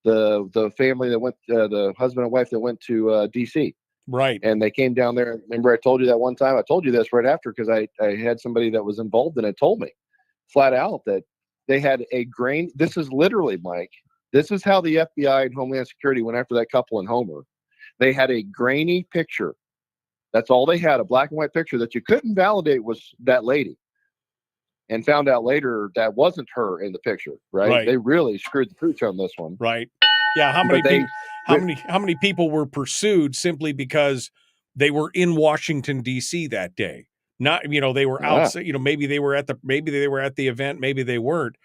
the family that went, the husband and wife that went to D.C. Right. And they came down there. Remember, I told you that one time. I told you this right after, because I had somebody that was involved in it told me flat out that they had a grain. This is literally, Mike, this is how the FBI and Homeland Security went after that couple in Homer. They had a grainy picture. That's all they had, a black and white picture that you couldn't validate was that lady. And found out later that wasn't her in the picture, right? They really screwed the pooch on this one. Right. Yeah. How many people were pursued simply because they were in Washington, D.C. that day? Not, they were outside, maybe they were at the event, maybe they weren't.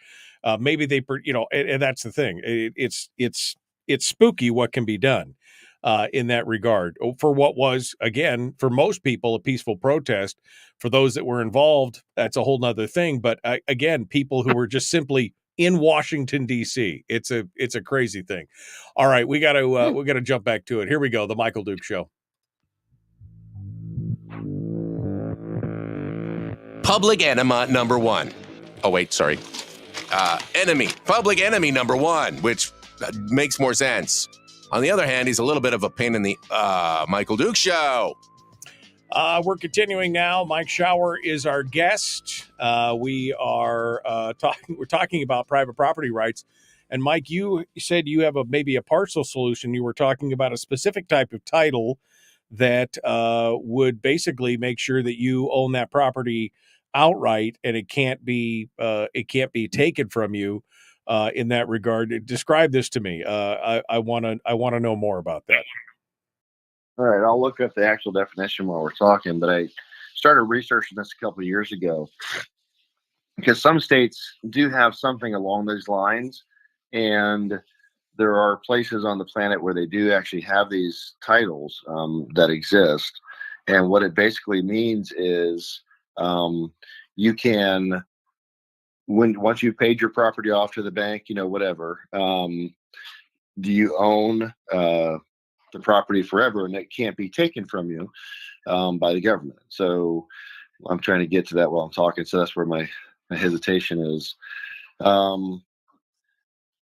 Maybe they, and that's the thing. It's spooky what can be done in that regard for what was, again, for most people, a peaceful protest. For those that were involved, that's a whole nother thing. But again, people who were just simply in Washington, D.C. It's a crazy thing. All right, we got to jump back to it. Here we go. The Michael Duke Show. Public enema number one. Oh, wait, sorry. Public enemy number one, which makes more sense. On the other hand, he's a little bit of a pain in the Michael Duke Show. We're continuing now. Mike Shower is our guest. We are talking about private property rights. And Mike, you said you have maybe a partial solution. You were talking about a specific type of title that would basically make sure that you own that property outright, and it can't be taken from you in that regard. Describe this to me. I want to know more about that. All right, I'll look up the actual definition while we're talking, but I started researching this a couple of years ago because some states do have something along those lines, and there are places on the planet where they do actually have these titles that exist. And what it basically means is you can, once you've paid your property off to the bank, whatever, do you own the property forever, and it can't be taken from you by the government. So I'm trying to get to that while I'm talking. So that's where my hesitation is.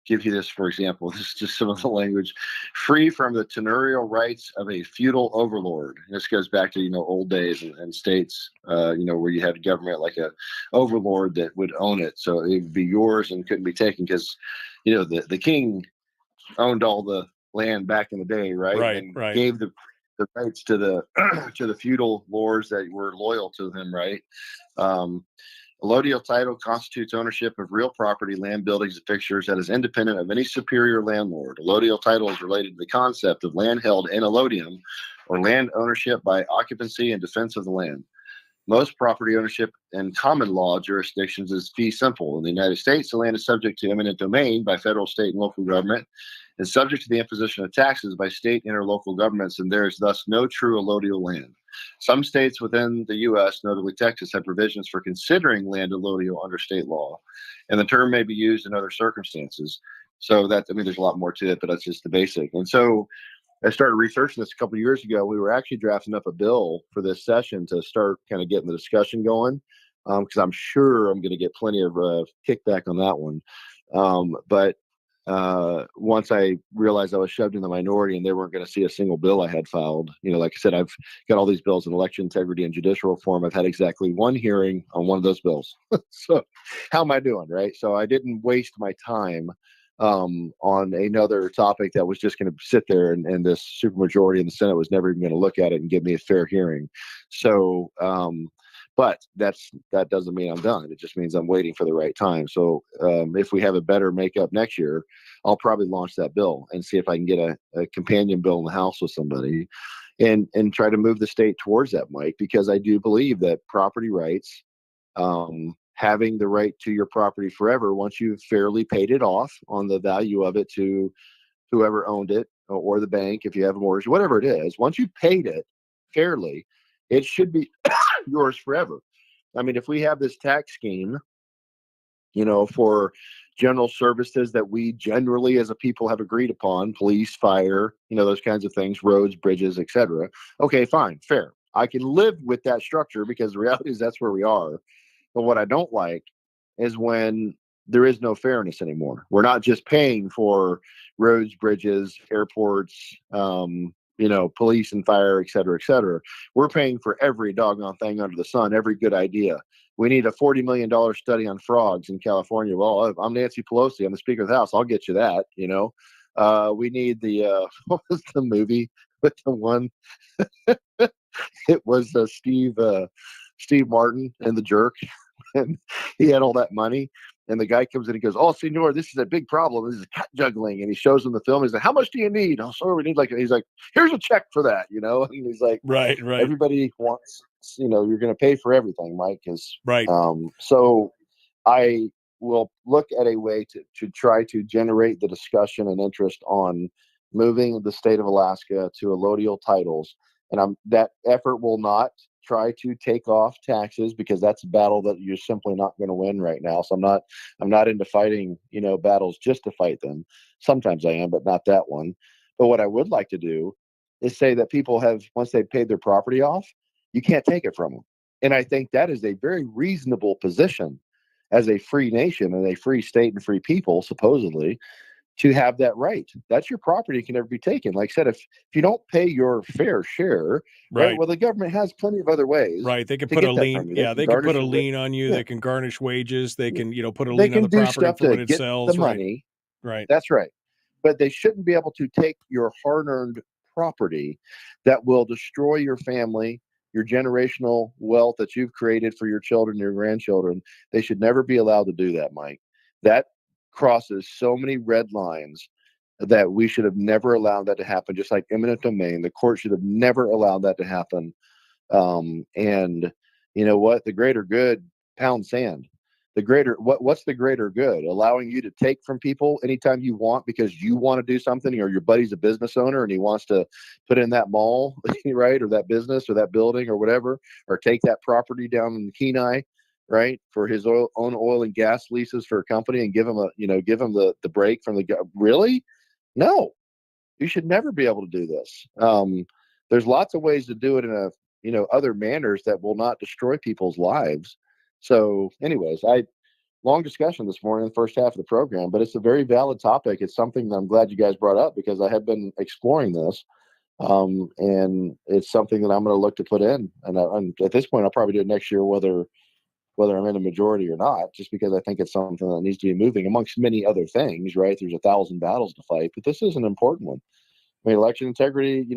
Give you this, for example. This is just some of the language. Free from the tenurial rights of a feudal overlord. This goes back to, old days and states, where you had government like a overlord that would own it. So it would be yours and couldn't be taken because, the king owned all the land back in the day, right? Right, and right. gave the the rights to the to the feudal lords that were loyal to him, right? Allodial title constitutes ownership of real property, land, buildings, and fixtures that is independent of any superior landlord. Allodial title is related to the concept of land held in allodium, or land ownership by occupancy and defense of the land. Most property ownership in common law jurisdictions is fee simple. In the United States, the land is subject to eminent domain by federal, state, and local government, and subject to the imposition of taxes by state and or local governments, and there is thus no true allodial land. Some states within the U.S., notably Texas, have provisions for considering land allodial under state law, and the term may be used in other circumstances. So that, I mean, there's a lot more to it, but that's just the basic. And so I started researching this a couple of years ago. We were actually drafting up a bill for this session to start kind of getting the discussion going, because I'm sure I'm going to get plenty of kickback on that one. But once I realized I was shoved in the minority and they weren't going to see a single bill I had filed, like I said, I've got all these bills in election integrity and judicial reform. I've had exactly one hearing on one of those bills. So how am I doing, right? So I didn't waste my time on another topic that was just going to sit there, and this supermajority in the Senate was never even going to look at it and give me a fair hearing. So, but that doesn't mean I'm done. It just means I'm waiting for the right time. So if we have a better makeup next year, I'll probably launch that bill and see if I can get a companion bill in the House with somebody and try to move the state towards that, Mike, because I do believe that property rights, having the right to your property forever once you've fairly paid it off on the value of it to whoever owned it, or the bank, if you have a mortgage, whatever it is, once you paid it fairly, it should be yours forever. I mean, if we have this tax scheme, for general services that we generally as a people have agreed upon, police, fire, those kinds of things, roads, bridges, etc. Okay, fine, fair. I can live with that structure because the reality is that's where we are. But what I don't like is when there is no fairness anymore. We're not just paying for roads, bridges, airports, police and fire, et cetera, et cetera. We're paying for every doggone thing under the sun, every good idea. We need a $40 million study on frogs in California. Well, I'm Nancy Pelosi. I'm the Speaker of the House. I'll get you that, We need the, what was the movie with the one? It was Steve Martin and the Jerk. And he had all that money, and the guy comes in and goes, "Oh, senor, this is a big problem. This is cat juggling." And he shows him the film. He's like, "How much do you need?" "Oh, sorry, we need he's like, "Here's a check for that," And he's like, Right. Everybody wants, you're going to pay for everything, Mike. Right. So I will look at a way to try to generate the discussion and interest on moving the state of Alaska to allodial titles, and that effort will not try to take off taxes, because that's a battle that you're simply not going to win right now. So I'm not into fighting, battles just to fight them. Sometimes I am, but not that one. But what I would like to do is say that people have, once they've paid their property off, you can't take it from them. And I think that is a very reasonable position as a free nation and a free state and free people, supposedly, to have that right. That's your property. It can never be taken. Like I said, if you don't pay your fair share, right? Well, the government has plenty of other ways. Right. They can put a lien. They can put a lien on you. Yeah. They can garnish wages. They can, put a They lien on can the do property stuff for when to it get sells. the money. Right. That's right. But they shouldn't be able to take your hard-earned property that will destroy your family, your generational wealth that you've created for your children, your grandchildren. They should never be allowed to do that, Mike. That crosses so many red lines that we should have never allowed that to happen. Just like eminent domain, the court should have never allowed that to happen. And you know what? The greater good, pound sand. What's the greater good? Allowing you to take from people anytime you want because you want to do something, or your buddy's a business owner and he wants to put in that mall, right, or that business or that building or whatever, or take that property down in Kenai, right, for his own oil and gas leases for a company, and give him the break from the really. No, you should never be able to do this. There's lots of ways to do it in other manners that will not destroy people's lives. So anyways, long discussion this morning in the first half of the program, but it's a very valid topic. It's something that I'm glad you guys brought up, because I have been exploring this. And it's something that I'm going to look to put in. And at this point, I'll probably do it next year, whether I'm in a majority or not, just because I think it's something that needs to be moving amongst many other things, right? There's 1,000 battles to fight, but this is an important one. I mean, election integrity,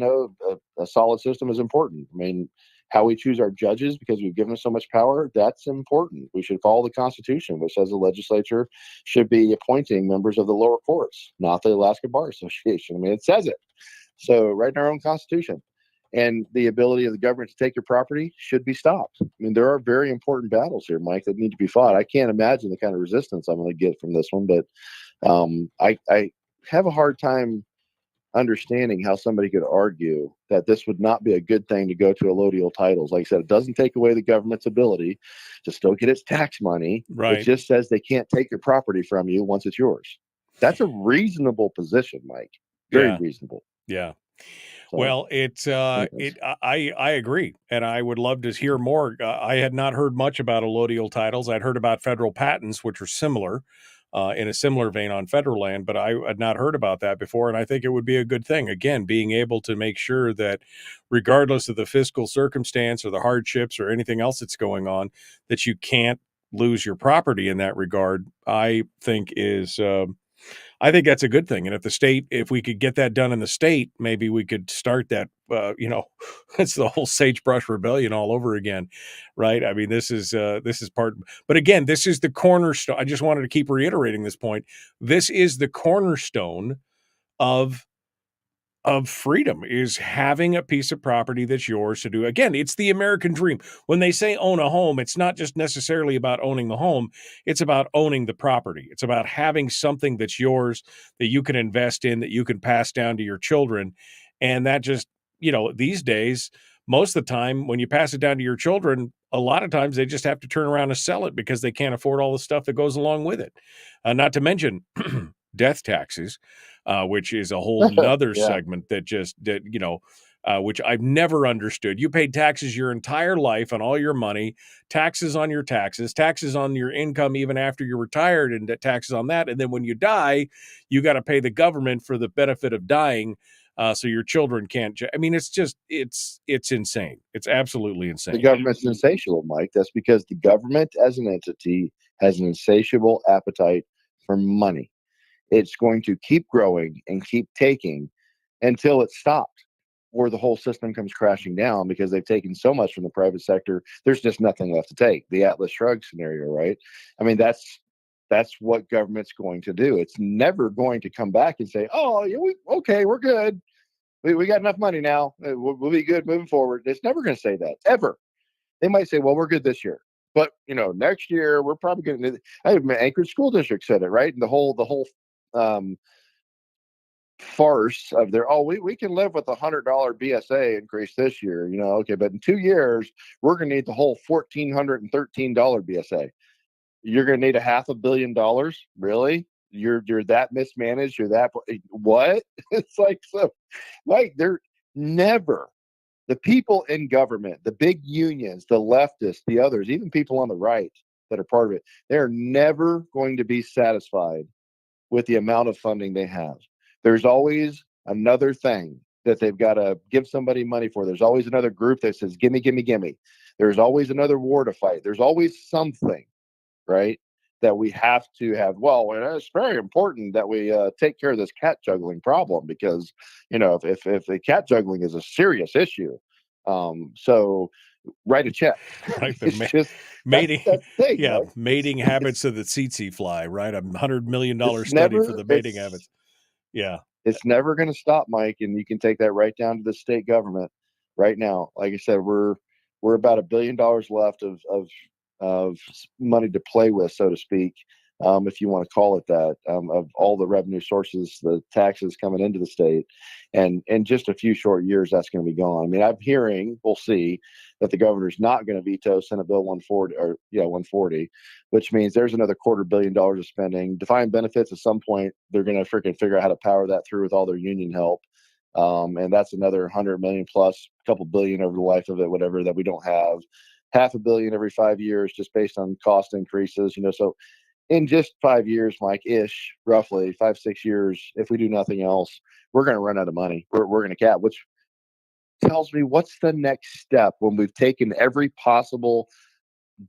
a solid system is important. I mean, how we choose our judges because we've given them so much power, that's important. We should follow the Constitution, which says the legislature should be appointing members of the lower courts, not the Alaska Bar Association. I mean, it says it. So right in our own Constitution. And the ability of the government to take your property should be stopped. I mean, there are very important battles here, Mike, that need to be fought. I can't imagine the kind of resistance I'm going to get from this one, but I have a hard time understanding how somebody could argue that this would not be a good thing to go to allodial titles. Like I said, it doesn't take away the government's ability to still get its tax money. Right. It just says they can't take your property from you once it's yours. That's a reasonable position, Mike. Very reasonable. Yeah. So, Well, I agree, and I would love to hear more. I had not heard much about allodial titles. I'd heard about federal patents, which are similar, in a similar vein on federal land, but I had not heard about that before, and I think it would be a good thing. Again, being able to make sure that regardless of the fiscal circumstance or the hardships or anything else that's going on, that you can't lose your property in that regard, I think is I think that's a good thing. And if we could get that done in the state, maybe we could start that, it's the whole sagebrush rebellion all over again. Right. I mean, this is part, but again, this is the cornerstone. I just wanted to keep reiterating this point. This is the cornerstone of freedom, is having a piece of property that's yours to do. Again, it's the American dream. When they say own a home, it's not just necessarily about owning the home. It's about owning the property. It's about having something that's yours that you can invest in, that you can pass down to your children. And that just, these days, most of the time when you pass it down to your children, a lot of times they just have to turn around and sell it because they can't afford all the stuff that goes along with it. Not to mention death taxes, which is a whole nother segment which I've never understood. You paid taxes your entire life on all your money, taxes on your taxes, taxes on your income even after you're retired, and taxes on that. And then when you die, you got to pay the government for the benefit of dying. So your children can't. I mean, it's insane. It's absolutely insane. The government's insatiable, Mike. That's because the government as an entity has an insatiable appetite for money. It's going to keep growing and keep taking until it's stopped, or the whole system comes crashing down because they've taken so much from the private sector. There's just nothing left to take. The Atlas Shrugged scenario, right? I mean, that's what government's going to do. It's never going to come back and say, "Oh, yeah, we're good. We got enough money now. We'll be good moving forward." It's never going to say that, ever. They might say, "Well, we're good this year, but next year we're probably going to." Anchorage School District said it, right? And the whole farce of we can live with $100 BSA increase this year, okay, but in 2 years we're going to need the whole $1,413 BSA. You're going to need $500 million, really? You're that mismanaged? You're that what? It's like, so, like, they're never, the people in government, the big unions, the leftists, the others, even people on the right that are part of it, they're never going to be satisfied with the amount of funding they have. There's always another thing that they've got to give somebody money for. There's always another group that says, gimme, gimme, gimme. There's always another war to fight. There's always something, right, that we have to have. Well, and it's very important that we take care of this cat juggling problem because, if the cat juggling is a serious issue, so write a check. Right, It's just mating, that's the thing, right? mating habits of the tsetse fly, right? $100 million study for the mating habits. Yeah, it's never going to stop, Mike, and you can take that right down to the state government right now. Like I said, we're about $1 billion left of money to play with, so to speak, if you want to call it that, of all the revenue sources, the taxes coming into the state, and in just a few short years, that's going to be gone. I mean, I'm hearing, we'll see, that the governor's not going to veto Senate Bill 140, which means there's another $250 million of spending. Defined benefits, at some point, they're going to freaking figure out how to power that through with all their union help. And that's another 100 million plus, a couple billion over the life of it, whatever, that we don't have. $500 million every 5 years, just based on cost increases, so in just 5 years, Mike-ish, roughly 5-6 years, if we do nothing else, we're going to run out of money. We're going to cap, which tells me what's the next step when we've taken every possible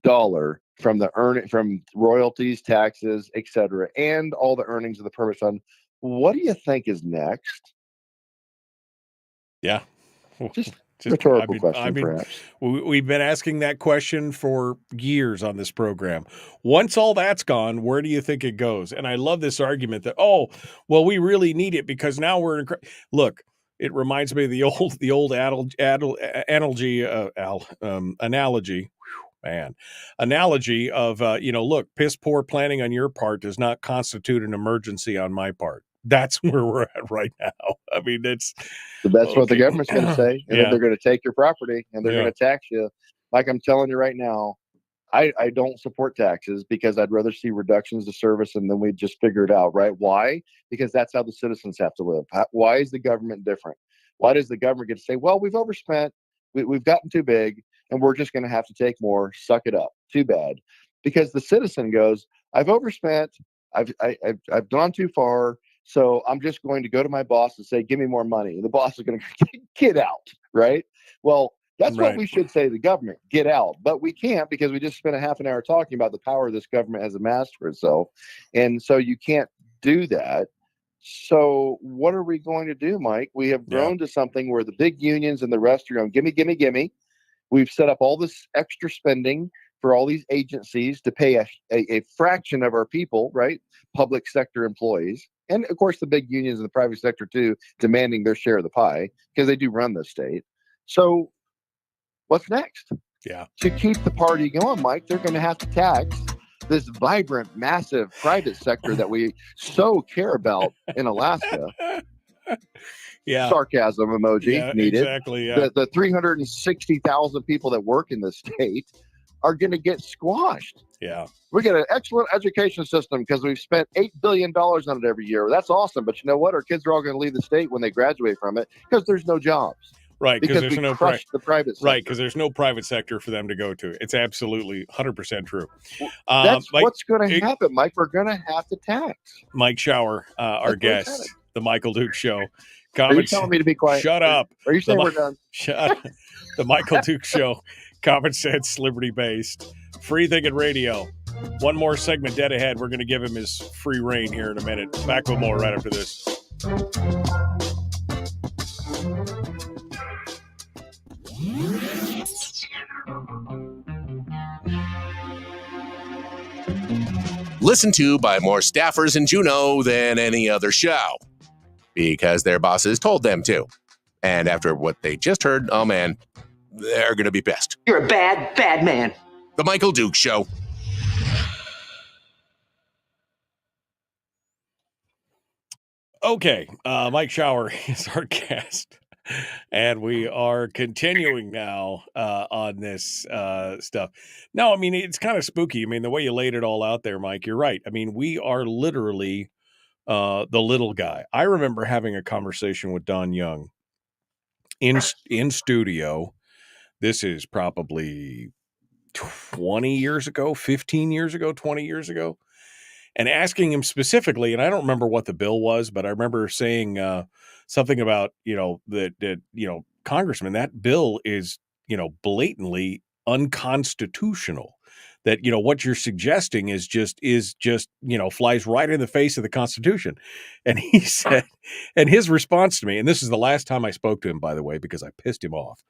dollar from from royalties, taxes, etc., and all the earnings of the permit fund. What do you think is next? Yeah. Just rhetorical I question, mean, perhaps. we've been asking that question for years on this program. Once all that's gone, where do you think it goes? And I love this argument that, oh, well, we really need it because now we're in. Look, it reminds me of the old analogy. Man, analogy of look, piss poor planning on your part does not constitute an emergency on my part. That's where we're at right now. I mean, it's That's what the okay. government's going to say, and then they're going to take your property and they're going to tax you. Like I'm telling you right now, I don't support taxes because I'd rather see reductions to service and then we just figure it out, right? Why? Because that's how the citizens have to live. Why is the government different? Why does the government get to say, well, we've overspent, we've gotten too big, and we're just going to have to take more, suck it up. Too bad. Because the citizen goes, I've overspent, I've gone too far, so I'm just going to go to my boss and say, give me more money. And the boss is going to get out, right? Well, that's what we should say to the government, get out. But we can't because we just spent a half an hour talking about the power this government has amassed for itself. And so you can't do that. So what are we going to do, Mike? We have grown to something where the big unions and the rest are going, gimme, gimme, gimme. We've set up all this extra spending for all these agencies to pay a fraction of our people, right? Public sector employees. And of course, the big unions in the private sector, too, demanding their share of the pie because they do run the state. So what's next? Yeah. To keep the party going, Mike, they're going to have to tax this vibrant, massive private sector that we so care about in Alaska. Yeah. Sarcasm emoji needed. Exactly. Yeah. The 360,000 people that work in the state are going to get squashed. Yeah. We get an excellent education system because we've spent $8 billion on it every year. That's awesome. But you know what? Our kids are all going to leave the state when they graduate from it because there's no jobs. Right, because there's we no crushed the private sector. Right, because there's no private sector for them to go to. It's absolutely 100% true. That's what's going to happen, Mike. We're going to have to tax. Mike Shower, our guest, the Michael Duke Show. Are you telling me to be quiet? Shut up. Are you saying we're done? Shut up. The Michael Duke Show. Common sense, liberty-based, free thinking radio. One more segment dead ahead. We're going to give him his free reign here in a minute. Back with more right after this. Listened to by more staffers in Juneau than any other show because their bosses told them to. And after what they just heard, oh man, they're going to be pissed. You're a bad, bad man. The Michael Duke Show. Okay, Mike Shower is our guest. And we are continuing now on this stuff. No, I mean, it's kind of spooky. I mean, the way you laid it all out there, Mike, you're right. I mean, we are literally the little guy. I remember having a conversation with Don Young in studio. This is probably 20 years ago, 15 years ago, 20 years ago. And asking him specifically, and I don't remember what the bill was, but I remember saying something about, that Congressman, that bill is, blatantly unconstitutional. That, what you're suggesting is just, flies right in the face of the Constitution. And he said, and his response to me, and this is the last time I spoke to him, by the way, because I pissed him off,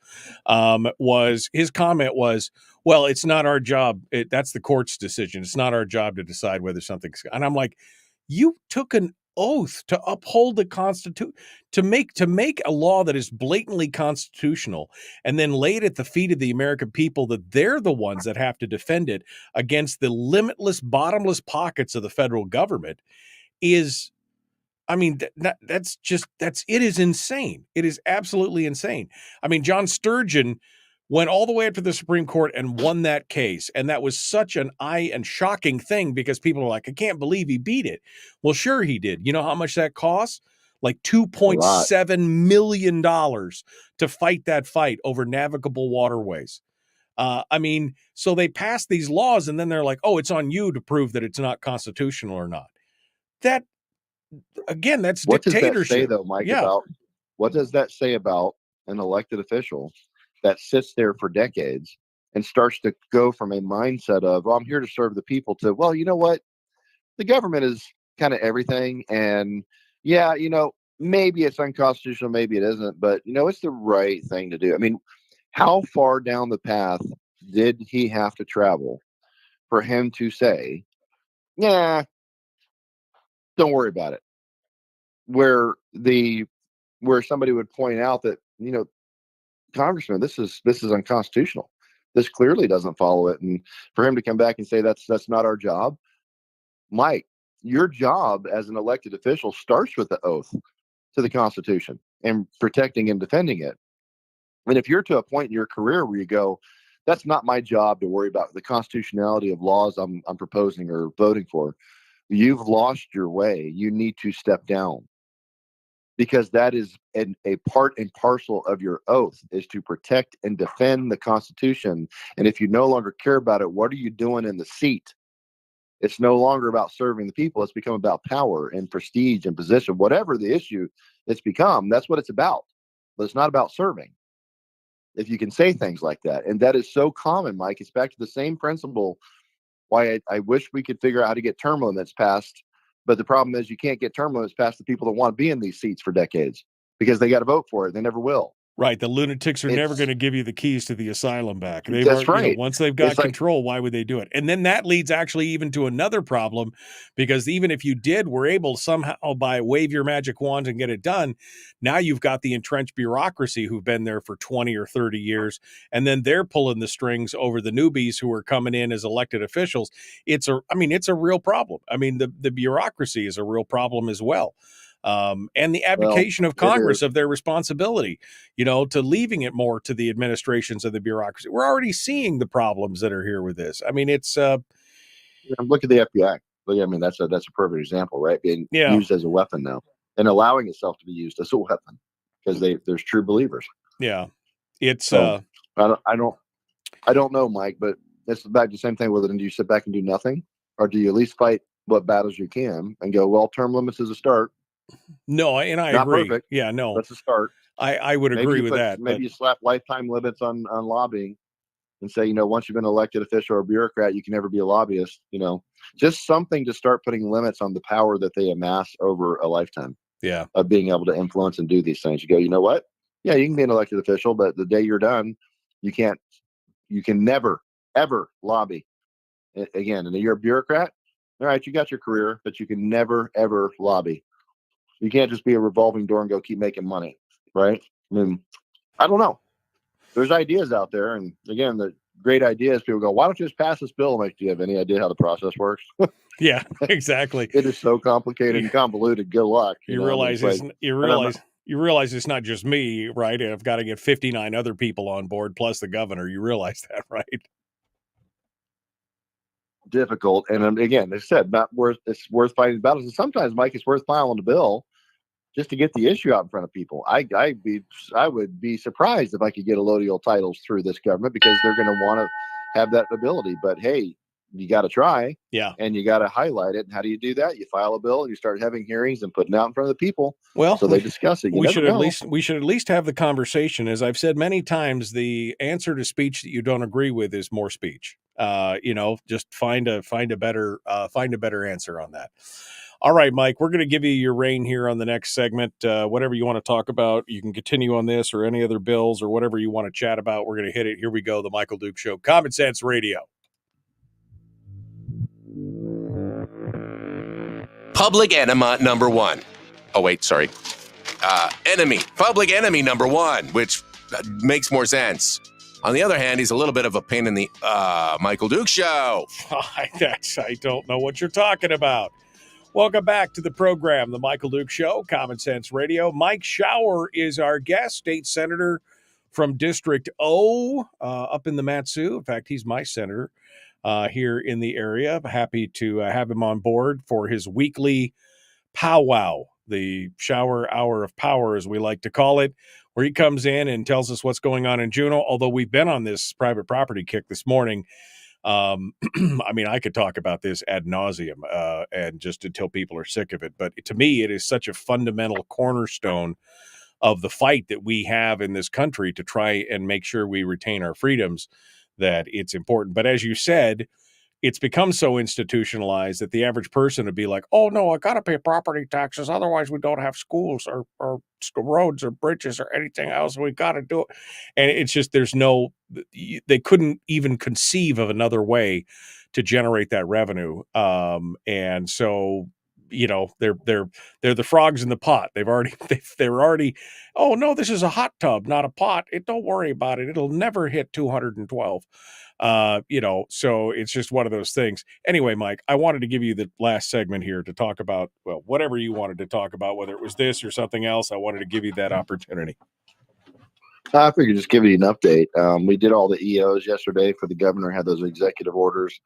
his comment was, well, it's not our job. That's the court's decision. It's not our job to decide whether something's, and I'm like, you took an oath to uphold the Constitution, to make a law that is blatantly constitutional, and then lay it at the feet of the American people that they're the ones that have to defend it against the limitless, bottomless pockets of the federal government is, I mean, it is insane. It is absolutely insane. I mean, John Sturgeon went all the way up to the Supreme Court and won that case. And that was such an shocking thing because people are like, I can't believe he beat it. Well, sure he did. You know how much that costs? Like $2.7 million to fight that fight over navigable waterways. I mean, so they passed these laws and then they're like, oh, it's on you to prove that it's not constitutional or not. That, again, that's what dictatorship. What does that say, though, Mike, about what does that say about an elected official that sits there for decades and starts to go from a mindset of, well, I'm here to serve the people, to, well, you know what? The government is kind of everything. And yeah, maybe it's unconstitutional, maybe it isn't, but it's the right thing to do. I mean, how far down the path did he have to travel for him to say, yeah, don't worry about it? Where somebody would point out that, Congressman, this is unconstitutional. This clearly doesn't follow it. And for him to come back and say that's not our job, Mike, your job as an elected official starts with the oath to the Constitution and protecting and defending it. And if you're to a point in your career where you go, that's not my job to worry about the constitutionality of laws I'm proposing or voting for, you've lost your way. You need to step down, because that is a part and parcel of your oath, is to protect and defend the Constitution. And if you no longer care about it, what are you doing in the seat? It's no longer about serving the people. It's become about power and prestige and position. Whatever the issue it's become, that's what it's about. But it's not about serving. If you can say things like that. And that is so common, Mike. It's back to the same principle why I wish we could figure out how to get term limits passed. But the problem is you can't get term limits past the people that want to be in these seats for decades, because they got to vote for it. They never will. Right. The lunatics are never going to give you the keys to the asylum back. That's right. Once they've got control, why would they do it? And then that leads actually even to another problem, because even if you were able somehow by wave your magic wand and get it done, now you've got the entrenched bureaucracy who've been there for 20 or 30 years, and then they're pulling the strings over the newbies who are coming in as elected officials. It's a real problem. I mean, the bureaucracy is a real problem as well. And the abdication of Congress of their responsibility, to leaving it more to the administrations of the bureaucracy. We're already seeing the problems that are here with this. I mean, it's look at the FBI. I mean, that's a perfect example, right? Being used as a weapon now and allowing itself to be used as a weapon, because there's true believers. Yeah, it's so, I don't know, Mike, but it's back to the same thing. Whether do you sit back and do nothing, or do you at least fight what battles you can and go, well, term limits is a start. No, and I Not agree. Perfect. Yeah, no, that's a start. I would agree with that. Maybe you slap lifetime limits on lobbying and say, once you've been an elected official or a bureaucrat, you can never be a lobbyist. Just something to start putting limits on the power that they amass over a lifetime. Yeah, of being able to influence and do these things. You go, you know what? Yeah, you can be an elected official, but the day you're done, you can never, ever lobby again. And you're a bureaucrat. All right, you got your career, but you can never, ever lobby. You can't just be a revolving door and go keep making money, right? I mean, I don't know. There's ideas out there, and again, the great ideas. People go, "Why don't you just pass this bill?" Like, do you have any idea how the process works? Yeah, exactly. It is so complicated and convoluted. Good luck. You realize it's not just me, right? I've got to get 59 other people on board plus the governor. You realize that, right? Difficult, and again, as I said, it's worth fighting battles. And sometimes, Mike, it's worth filing a bill just to get the issue out in front of people. I would be surprised if I could get allodial titles through this government, because they're going to want to have that ability. But hey, you got to try, and you got to highlight it. And how do you do that? You file a bill and you start having hearings and putting it out in front of the people. Well, so they discuss it. We should at least have the conversation. As I've said many times, the answer to speech that you don't agree with is more speech. Just find a better answer on that. All right, Mike, we're going to give you your reign here on the next segment. Whatever you want to talk about, you can continue on this or any other bills or whatever you want to chat about. We're going to hit it. Here we go. The Michael Duke Show, Common Sense Radio. Public enema number one. Oh, wait, sorry. Public enemy number one, which makes more sense. On the other hand, he's a little bit of a pain in the Michael Duke Show. I don't know what you're talking about. Welcome back to the program, The Michael Duke Show, Common Sense Radio. Mike Shower is our guest, state senator from District O up in the Mat-Su. In fact, he's my senator here in the area. Happy to have him on board for his weekly powwow, the Shower Hour of Power, as we like to call it, where he comes in and tells us what's going on in Juneau, although we've been on this private property kick this morning. I mean, I could talk about this ad nauseum and just until people are sick of it. But to me, it is such a fundamental cornerstone of the fight that we have in this country to try and make sure we retain our freedoms that it's important. But as you said, it's become so institutionalized that the average person would be like, oh no, I got to pay property taxes. Otherwise we don't have schools or roads or bridges or anything else. We got to do it. And it's just, they couldn't even conceive of another way to generate that revenue. And so, they're the frogs in the pot. They're already, oh no, this is a hot tub, not a pot. Don't worry about it. It'll never hit 212. So it's just one of those things. Anyway, Mike, I wanted to give you the last segment here to talk about, well, whatever you wanted to talk about, whether it was this or something else. I wanted to give you that opportunity. I figured just give you an update. We did all the EOs yesterday for the governor, had those executive orders.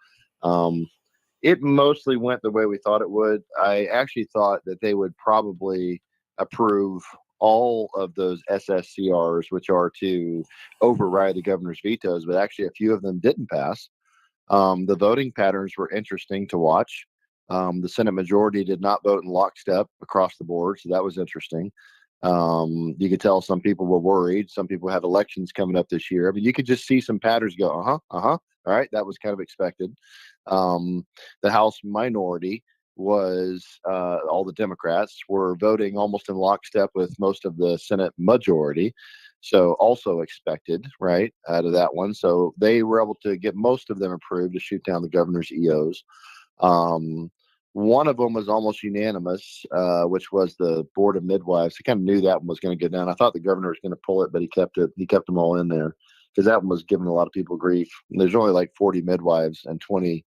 It mostly went the way we thought it would. I actually thought that they would probably approve all of those SSCRs, which are to override the governor's vetoes, but actually a few of them didn't pass. The voting patterns were interesting to watch. The Senate majority did not vote in lockstep across the board, so that was interesting. You could tell some people were worried. Some people have elections coming up this year. I mean, you could just see some patterns go, all right, that was kind of expected. The House minority was all the Democrats were voting almost in lockstep with most of the Senate majority. So also expected, right, out of that one. So they were able to get most of them approved to shoot down the governor's EOs. One of them was almost unanimous, which was the Board of Midwives. I kind of knew that one was going to go down. I thought the governor was going to pull it, but he kept them all in there because that one was giving a lot of people grief. And there's only like 40 midwives and 20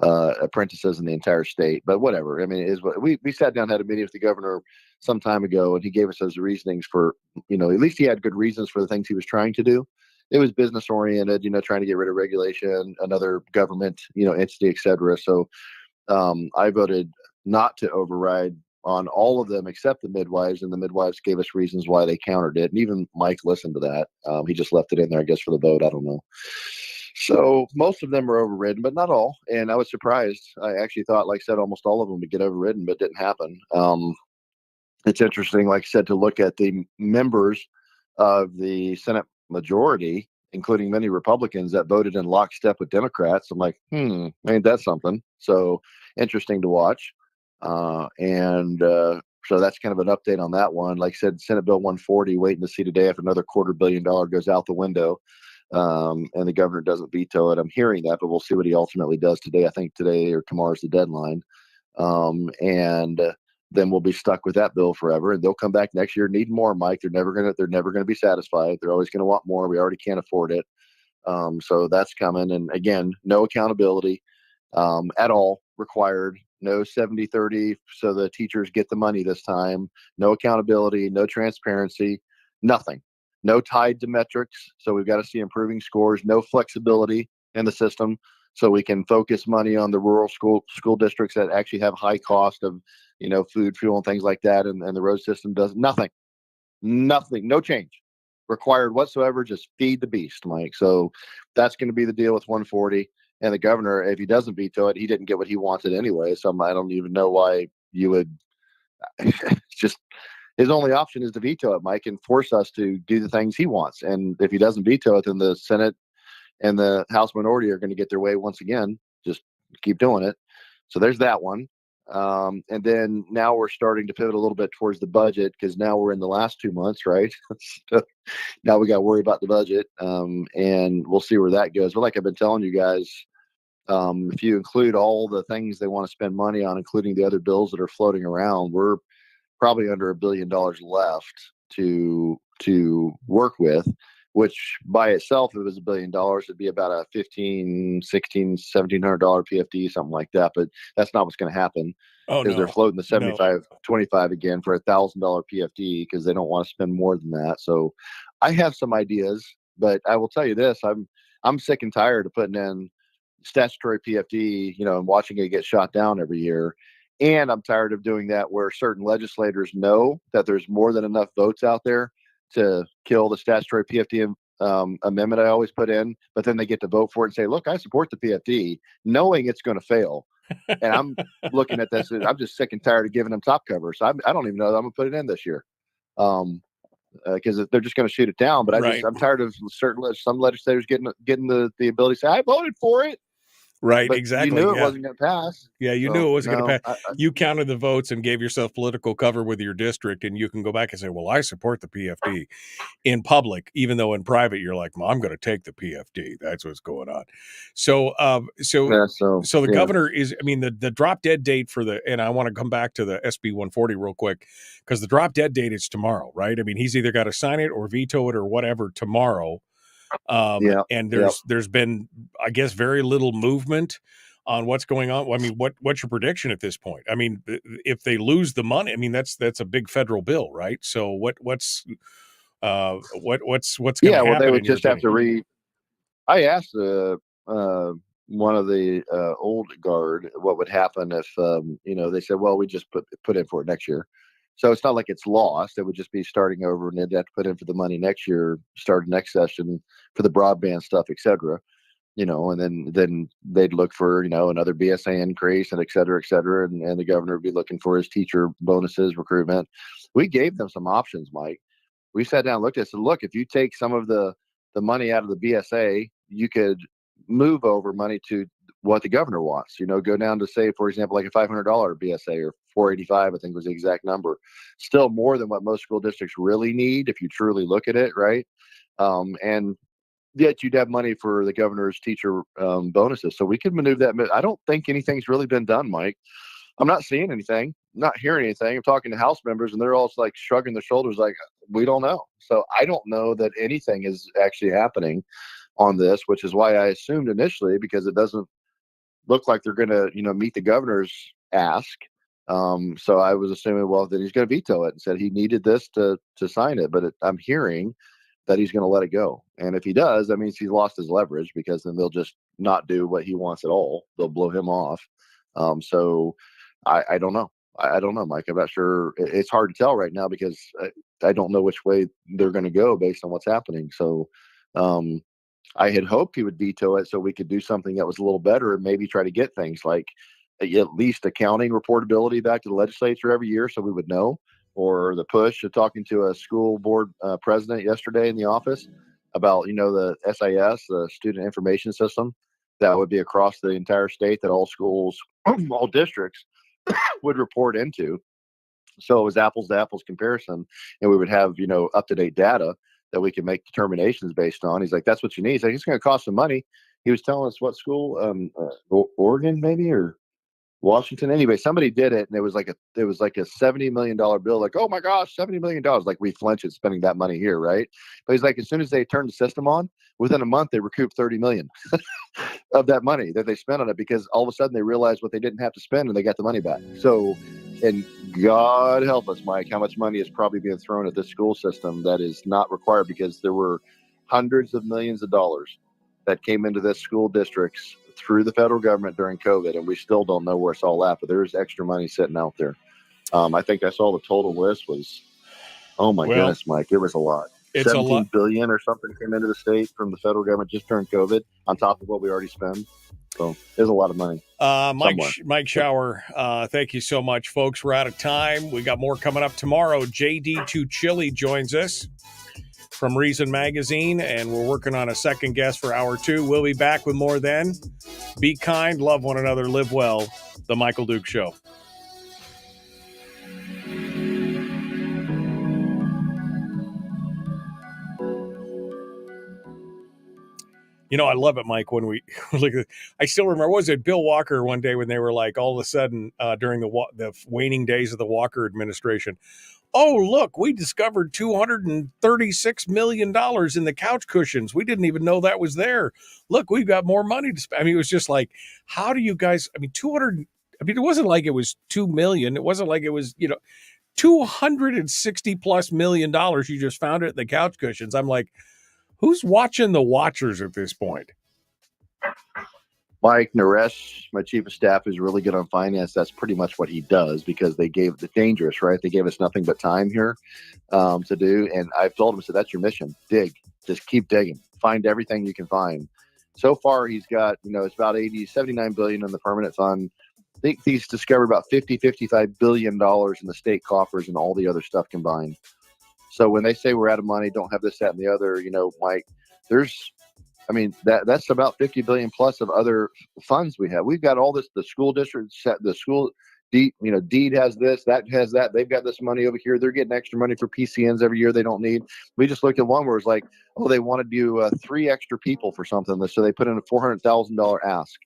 apprentices in the entire state, but whatever. I mean, it is what we sat down, had a meeting with the governor some time ago, and he gave us those reasonings for, at least he had good reasons for the things he was trying to do. It was business oriented, trying to get rid of regulation, another government, entity, et cetera. So I voted not to override on all of them except the midwives, and the midwives gave us reasons why they countered it. And even Mike listened to that. He just left it in there, I guess, for the vote. I don't know. So most of them were overridden, but not all. And I was surprised. I actually thought, like I said, almost all of them would get overridden, but it didn't happen. It's interesting, like I said, to look at the members of the Senate majority, including many Republicans that voted in lockstep with Democrats. I'm like, ain't that something? So interesting to watch. So that's kind of an update on that one. Like I said, Senate Bill 140, waiting to see today if another $250 million goes out the window. And the governor doesn't veto it. I'm hearing that, but we'll see what he ultimately does today. I think today or tomorrow is the deadline. Then we'll be stuck with that bill forever, and they'll come back next year needing more, Mike. They're never gonna be satisfied. They're always gonna want more. We already can't afford it. So that's coming. And again, no accountability at all required. No 70-30, so the teachers get the money this time. No accountability, no transparency, nothing. No tied to metrics, so we've got to see improving scores. No flexibility in the system, so we can focus money on the rural school districts that actually have high cost of, food, fuel, and things like that. And the road system does nothing, no change required whatsoever. Just feed the beast, Mike. So that's going to be the deal with 140. And the governor, if he doesn't veto it, he didn't get what he wanted anyway. So I don't even know why you would. Just his only option is to veto it, Mike, and force us to do the things he wants. And if he doesn't veto it, then the Senate and the House minority are going to get their way once again. Just keep doing it. So there's that one. And then now we're starting to pivot a little bit towards the budget, because now we're in the last 2 months, right? So now we got to worry about the budget, and we'll see where that goes. But like I've been telling you guys, if you include all the things they want to spend money on, including the other bills that are floating around, we're probably under $1 billion left to work with, which by itself, if it was $1 billion, it'd be about a $1,500, $1,600, $1,700 PFD, something like that. But that's not what's going to happen, because they're floating the 75-25 again for $1,000 PFD, because they don't want to spend more than that. So I have some ideas, but I will tell you this: I'm sick and tired of putting in statutory PFD, and watching it get shot down every year. And I'm tired of doing that where certain legislators know that there's more than enough votes out there to kill the statutory PFD amendment I always put in, but then they get to vote for it and say, look, I support the PFD, knowing it's going to fail. And I'm looking at this, and I'm just sick and tired of giving them top cover. So I don't even know that I'm going to put it in this year, because they're just going to shoot it down. But I'm tired of some legislators getting the ability to say, I voted for it. Right, But exactly. you knew it Yeah. wasn't going to pass. Yeah, you So, knew it wasn't going no, to pass. You counted the votes and gave yourself political cover with your district, and you can go back and say, "Well, I support the PFD in public," even though in private you're like, "Well, I'm going to take the PFD." That's what's going on. So, yeah, so, so the yeah. governor is. I mean, the drop dead date for the, and I want to come back to the SB 140 real quick because the drop dead date is tomorrow, right? I mean, he's either got to sign it or veto it or whatever tomorrow. Yeah, And yep. there's been, I guess, very little movement on what's going on. I mean, what's your prediction at this point? I mean, if they lose the money, I mean, that's a big federal bill, right? So what's going to Yeah, well, they happen would in your just have opinion? to I asked one of the old guard what would happen if they said, well, we just put in for it next year. So it's not like it's lost. It would just be starting over, and they'd have to put in for the money next year, start next session for the broadband stuff, et cetera. And then they'd look for another BSA increase and et cetera, and the governor would be looking for his teacher bonuses, recruitment. We gave them some options, Mike. We sat down and looked at it and said, look, if you take some of the money out of the BSA, you could move over money to what the governor wants. Go down to, say, for example, like a $500 BSA or 485, I think was the exact number. Still more than what most school districts really need if you truly look at it, right? And yet you'd have money for the governor's teacher bonuses. So we could maneuver that. I don't think anything's really been done, Mike. I'm not seeing anything, not hearing anything. I'm talking to House members, and they're all like shrugging their shoulders, like, we don't know. So I don't know that anything is actually happening on this, which is why I assumed initially, because it doesn't look like they're going to, meet the governor's ask. So I was assuming, well, that he's going to veto it and said he needed this to sign it. But I'm hearing that he's going to let it go. And if he does, that means he's lost his leverage, because then they'll just not do what he wants at all. They'll blow him off. So I don't know. I don't know, Mike. I'm not sure. It's hard to tell right now because I don't know which way they're going to go based on what's happening. So I had hoped he would veto it so we could do something that was a little better and maybe try to get things like at least accounting reportability back to the legislature every year so we would know, or the push of talking to a school board president yesterday in the office about, the SIS, the student information system, that would be across the entire state that all schools, all districts would report into. So it was apples to apples comparison, and we would have, up to date data that we can make determinations based on. He's like, that's what you need. He's like, it's going to cost some money. He was telling us what school, Oregon maybe, or Washington. Anyway, somebody did it, and it was like a $70 million bill. Like, oh my gosh, $70 million. Like, we flinch at spending that money here, right? But he's like, as soon as they turned the system on, within a month they recouped $30 million of that money that they spent on it, because all of a sudden they realized what they didn't have to spend and they got the money back. So, and God help us, Mike, how much money is probably being thrown at this school system that is not required, because there were hundreds of millions of dollars that came into this school districts through the federal government during COVID, and we still don't know where it's all at, but there's extra money sitting out there. I think I saw the total list was, oh my goodness, Mike, it was a lot. It's 17 billion or something came into the state from the federal government just during COVID, on top of what we already spend. So there's a lot of money. Mike Shower, thank you so much, folks. We're out of time. We got more coming up tomorrow. JD2 Chili joins us from Reason Magazine, and we're working on a second guest for hour 2. We'll be back with more then. Be kind, love one another, live well. The Michael Duke Show. I love it, Mike, when we look at it. I still remember, was it Bill Walker one day when they were like, all of a sudden, during the waning days of the Walker administration, oh, look, we discovered $236 million in the couch cushions. We didn't even know that was there. Look, we've got more money to spend. I mean, it was just like, how do you guys, it wasn't like it was $2 million. It wasn't like it was, $260 plus million. You just found it in the couch cushions. I'm like, who's watching the watchers at this point? Mike Naresh, my chief of staff, is really good on finance. That's pretty much what he does, because they gave the dangerous, right? They gave us nothing but time here to do. And I've told him, so that's your mission. Dig, just keep digging, find everything you can find. So far, he's got, it's about 79 billion in the permanent fund. I think he's discovered about $55 billion in the state coffers and all the other stuff combined. So when they say we're out of money, don't have this, that, and the other, Mike, there's I mean, that's about 50 billion plus of other funds we have. We've got all this. The school district, the school deed has this, that has that. They've got this money over here. They're getting extra money for PCNs every year they don't need. We just looked at one where it's like, oh, they want to do 3 extra people for something, so they put in a $400,000 ask.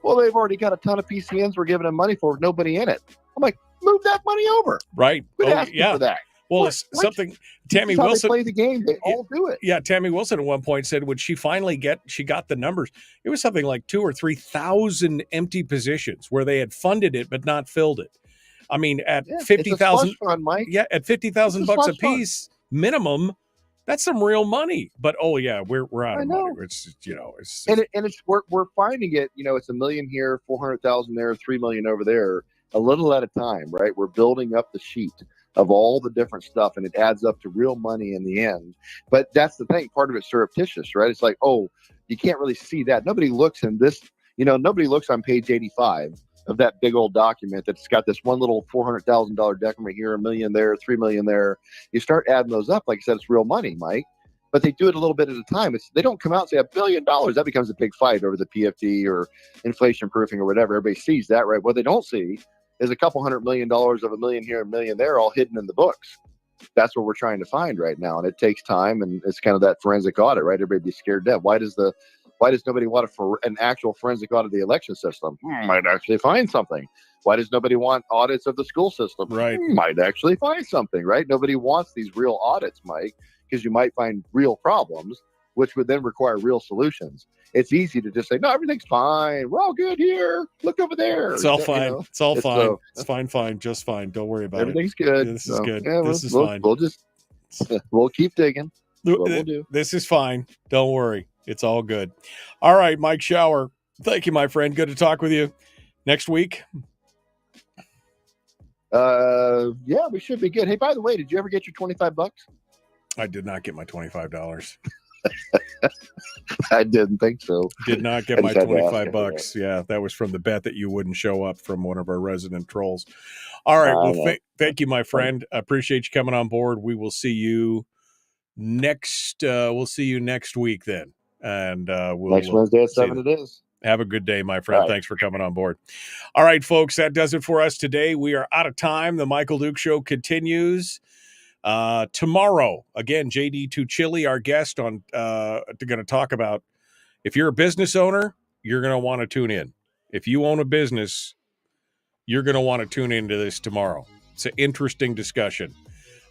Well, they've already got a ton of PCNs we're giving them money for with nobody in it. I'm like, move that money over. Right. Quit asking for that. Well, it's something Tammy That's how Wilson they play the game. They all do it. Yeah, Tammy Wilson at one point said when she finally got the numbers, it was something like 2,000 or 3,000 empty positions where they had funded it but not filled it. I mean, at 50,000, Mike. Yeah, at $50,000 a piece minimum, that's some real money. But we're out of money. It's we're finding it. It's $1 million here, 400,000 there, 3 million over there, a little at a time, right? We're building up the sheet of all the different stuff, and it adds up to real money in the end. But that's the thing. Part of it's surreptitious, right? It's like, oh, you can't really see that. Nobody looks in this, nobody looks on page 85 of that big old document that's got this one little $400,000 decrement here, $1 million there, 3 million there. You start adding those up, like I said, it's real money, Mike. But they do it a little bit at a time. They don't come out and say $1 billion. That becomes a big fight over the PFD or inflation proofing or whatever. Everybody sees that, right? What they don't see is a couple $100 million of $1 million here, $1 million there, all hidden in the books. That's what we're trying to find right now, and it takes time, and it's kind of that forensic audit, right? Everybody be scared to death. Why does nobody want an actual forensic audit of the election system? Might actually find something. Why does nobody want audits of the school system? Right. Might actually find something, right? Nobody wants these real audits, Mike, because you might find real problems, which would then require real solutions. It's easy to just say, no, everything's fine. We're all good here. Look over there. It's all fine. It's all fine. It's fine. Just fine. Don't worry about everything's it. Everything's good. This is good. Yeah, this is fine. We'll keep digging. We'll do. This is fine. Don't worry. It's all good. All right, Mike Shower. Thank you, my friend. Good to talk with you. Next week? Yeah, we should be good. Hey, by the way, did you ever get your $25? I did not get my $25. I didn't think so. Did not get my $25. Yeah, that was from the bet that you wouldn't show up from one of our resident trolls. All right. Well, thank you, my friend. I appreciate you coming on board. We will see you next. We'll see you next week then, and next Wednesday at 7. It is. Have a good day, my friend. Right. Thanks for coming on board. All right, folks, that does it for us today. We are out of time. The Michael Duke Show continues. Tomorrow, again, JD Tuchili, our guest, going to talk about if you're a business owner, you're going to want to tune in. If you own a business, you're going to want to tune into this tomorrow. It's an interesting discussion.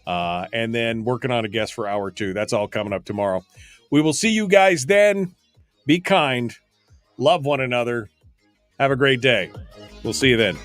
And then working on a guest for hour 2. That's all coming up tomorrow. We will see you guys then. Be kind. Love one another. Have a great day. We'll see you then.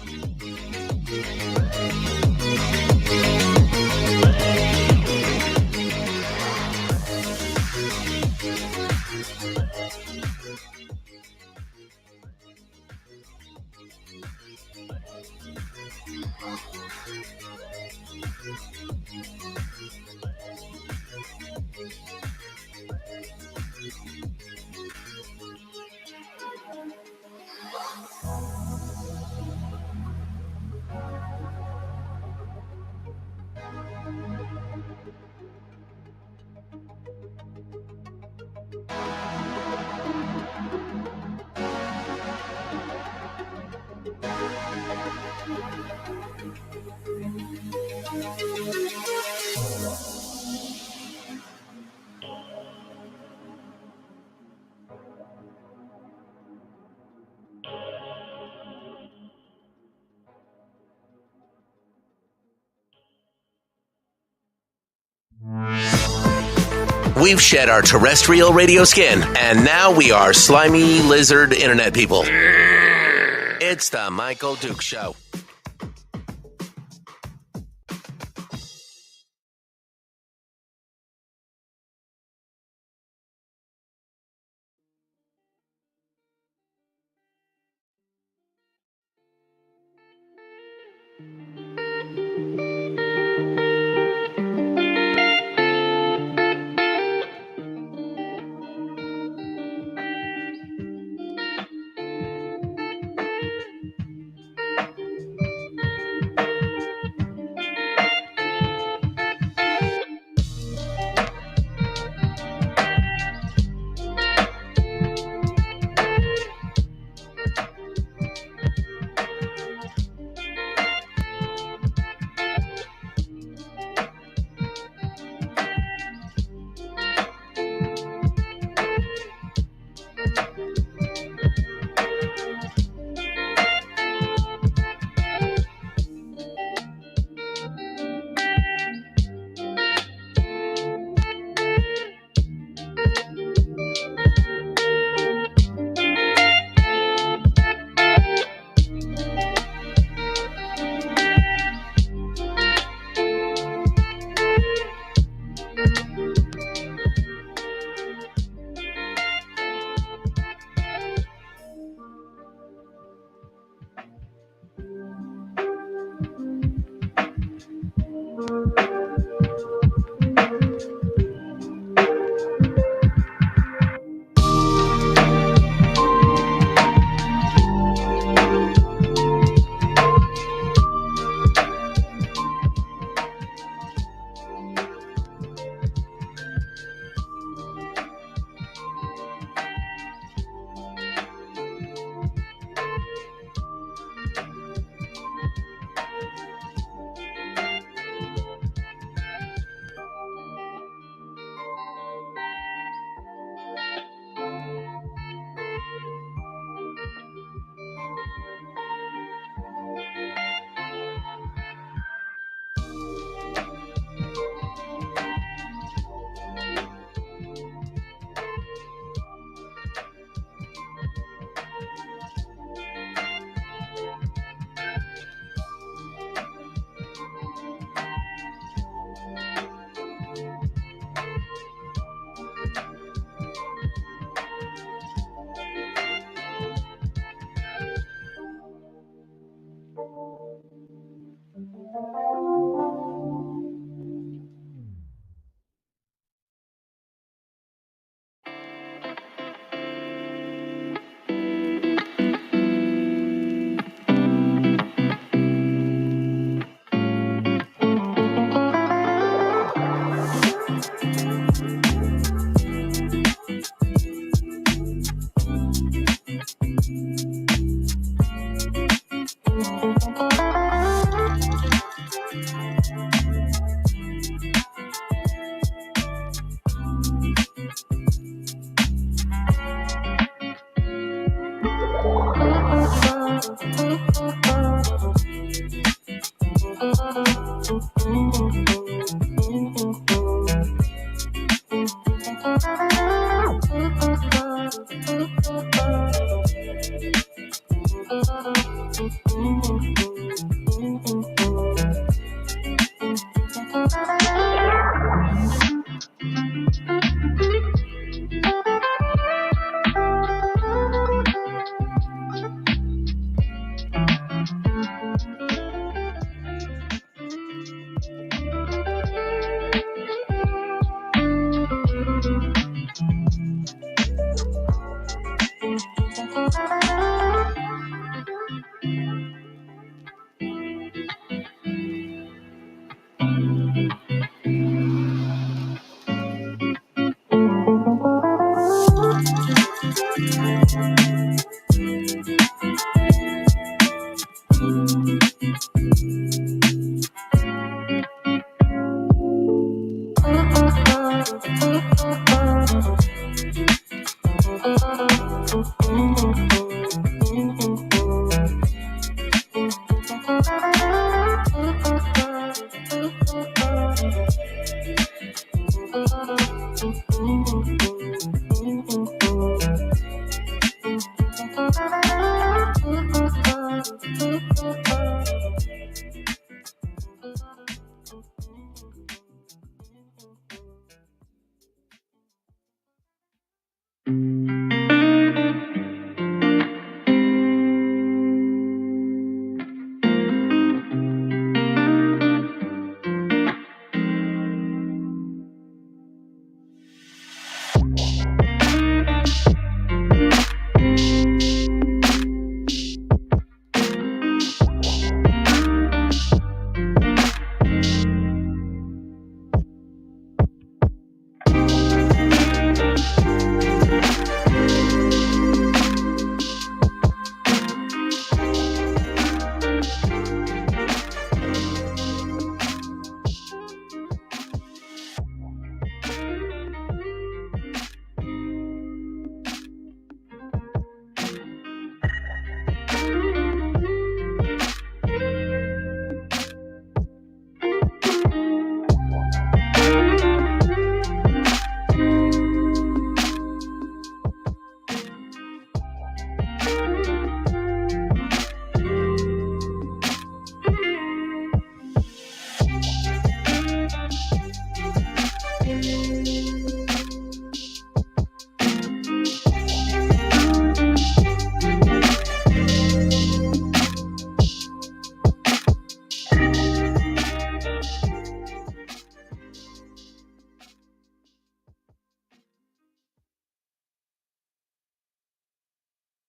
We've shed our terrestrial radio skin, and now we are slimy lizard internet people. It's the Michael Duke Show.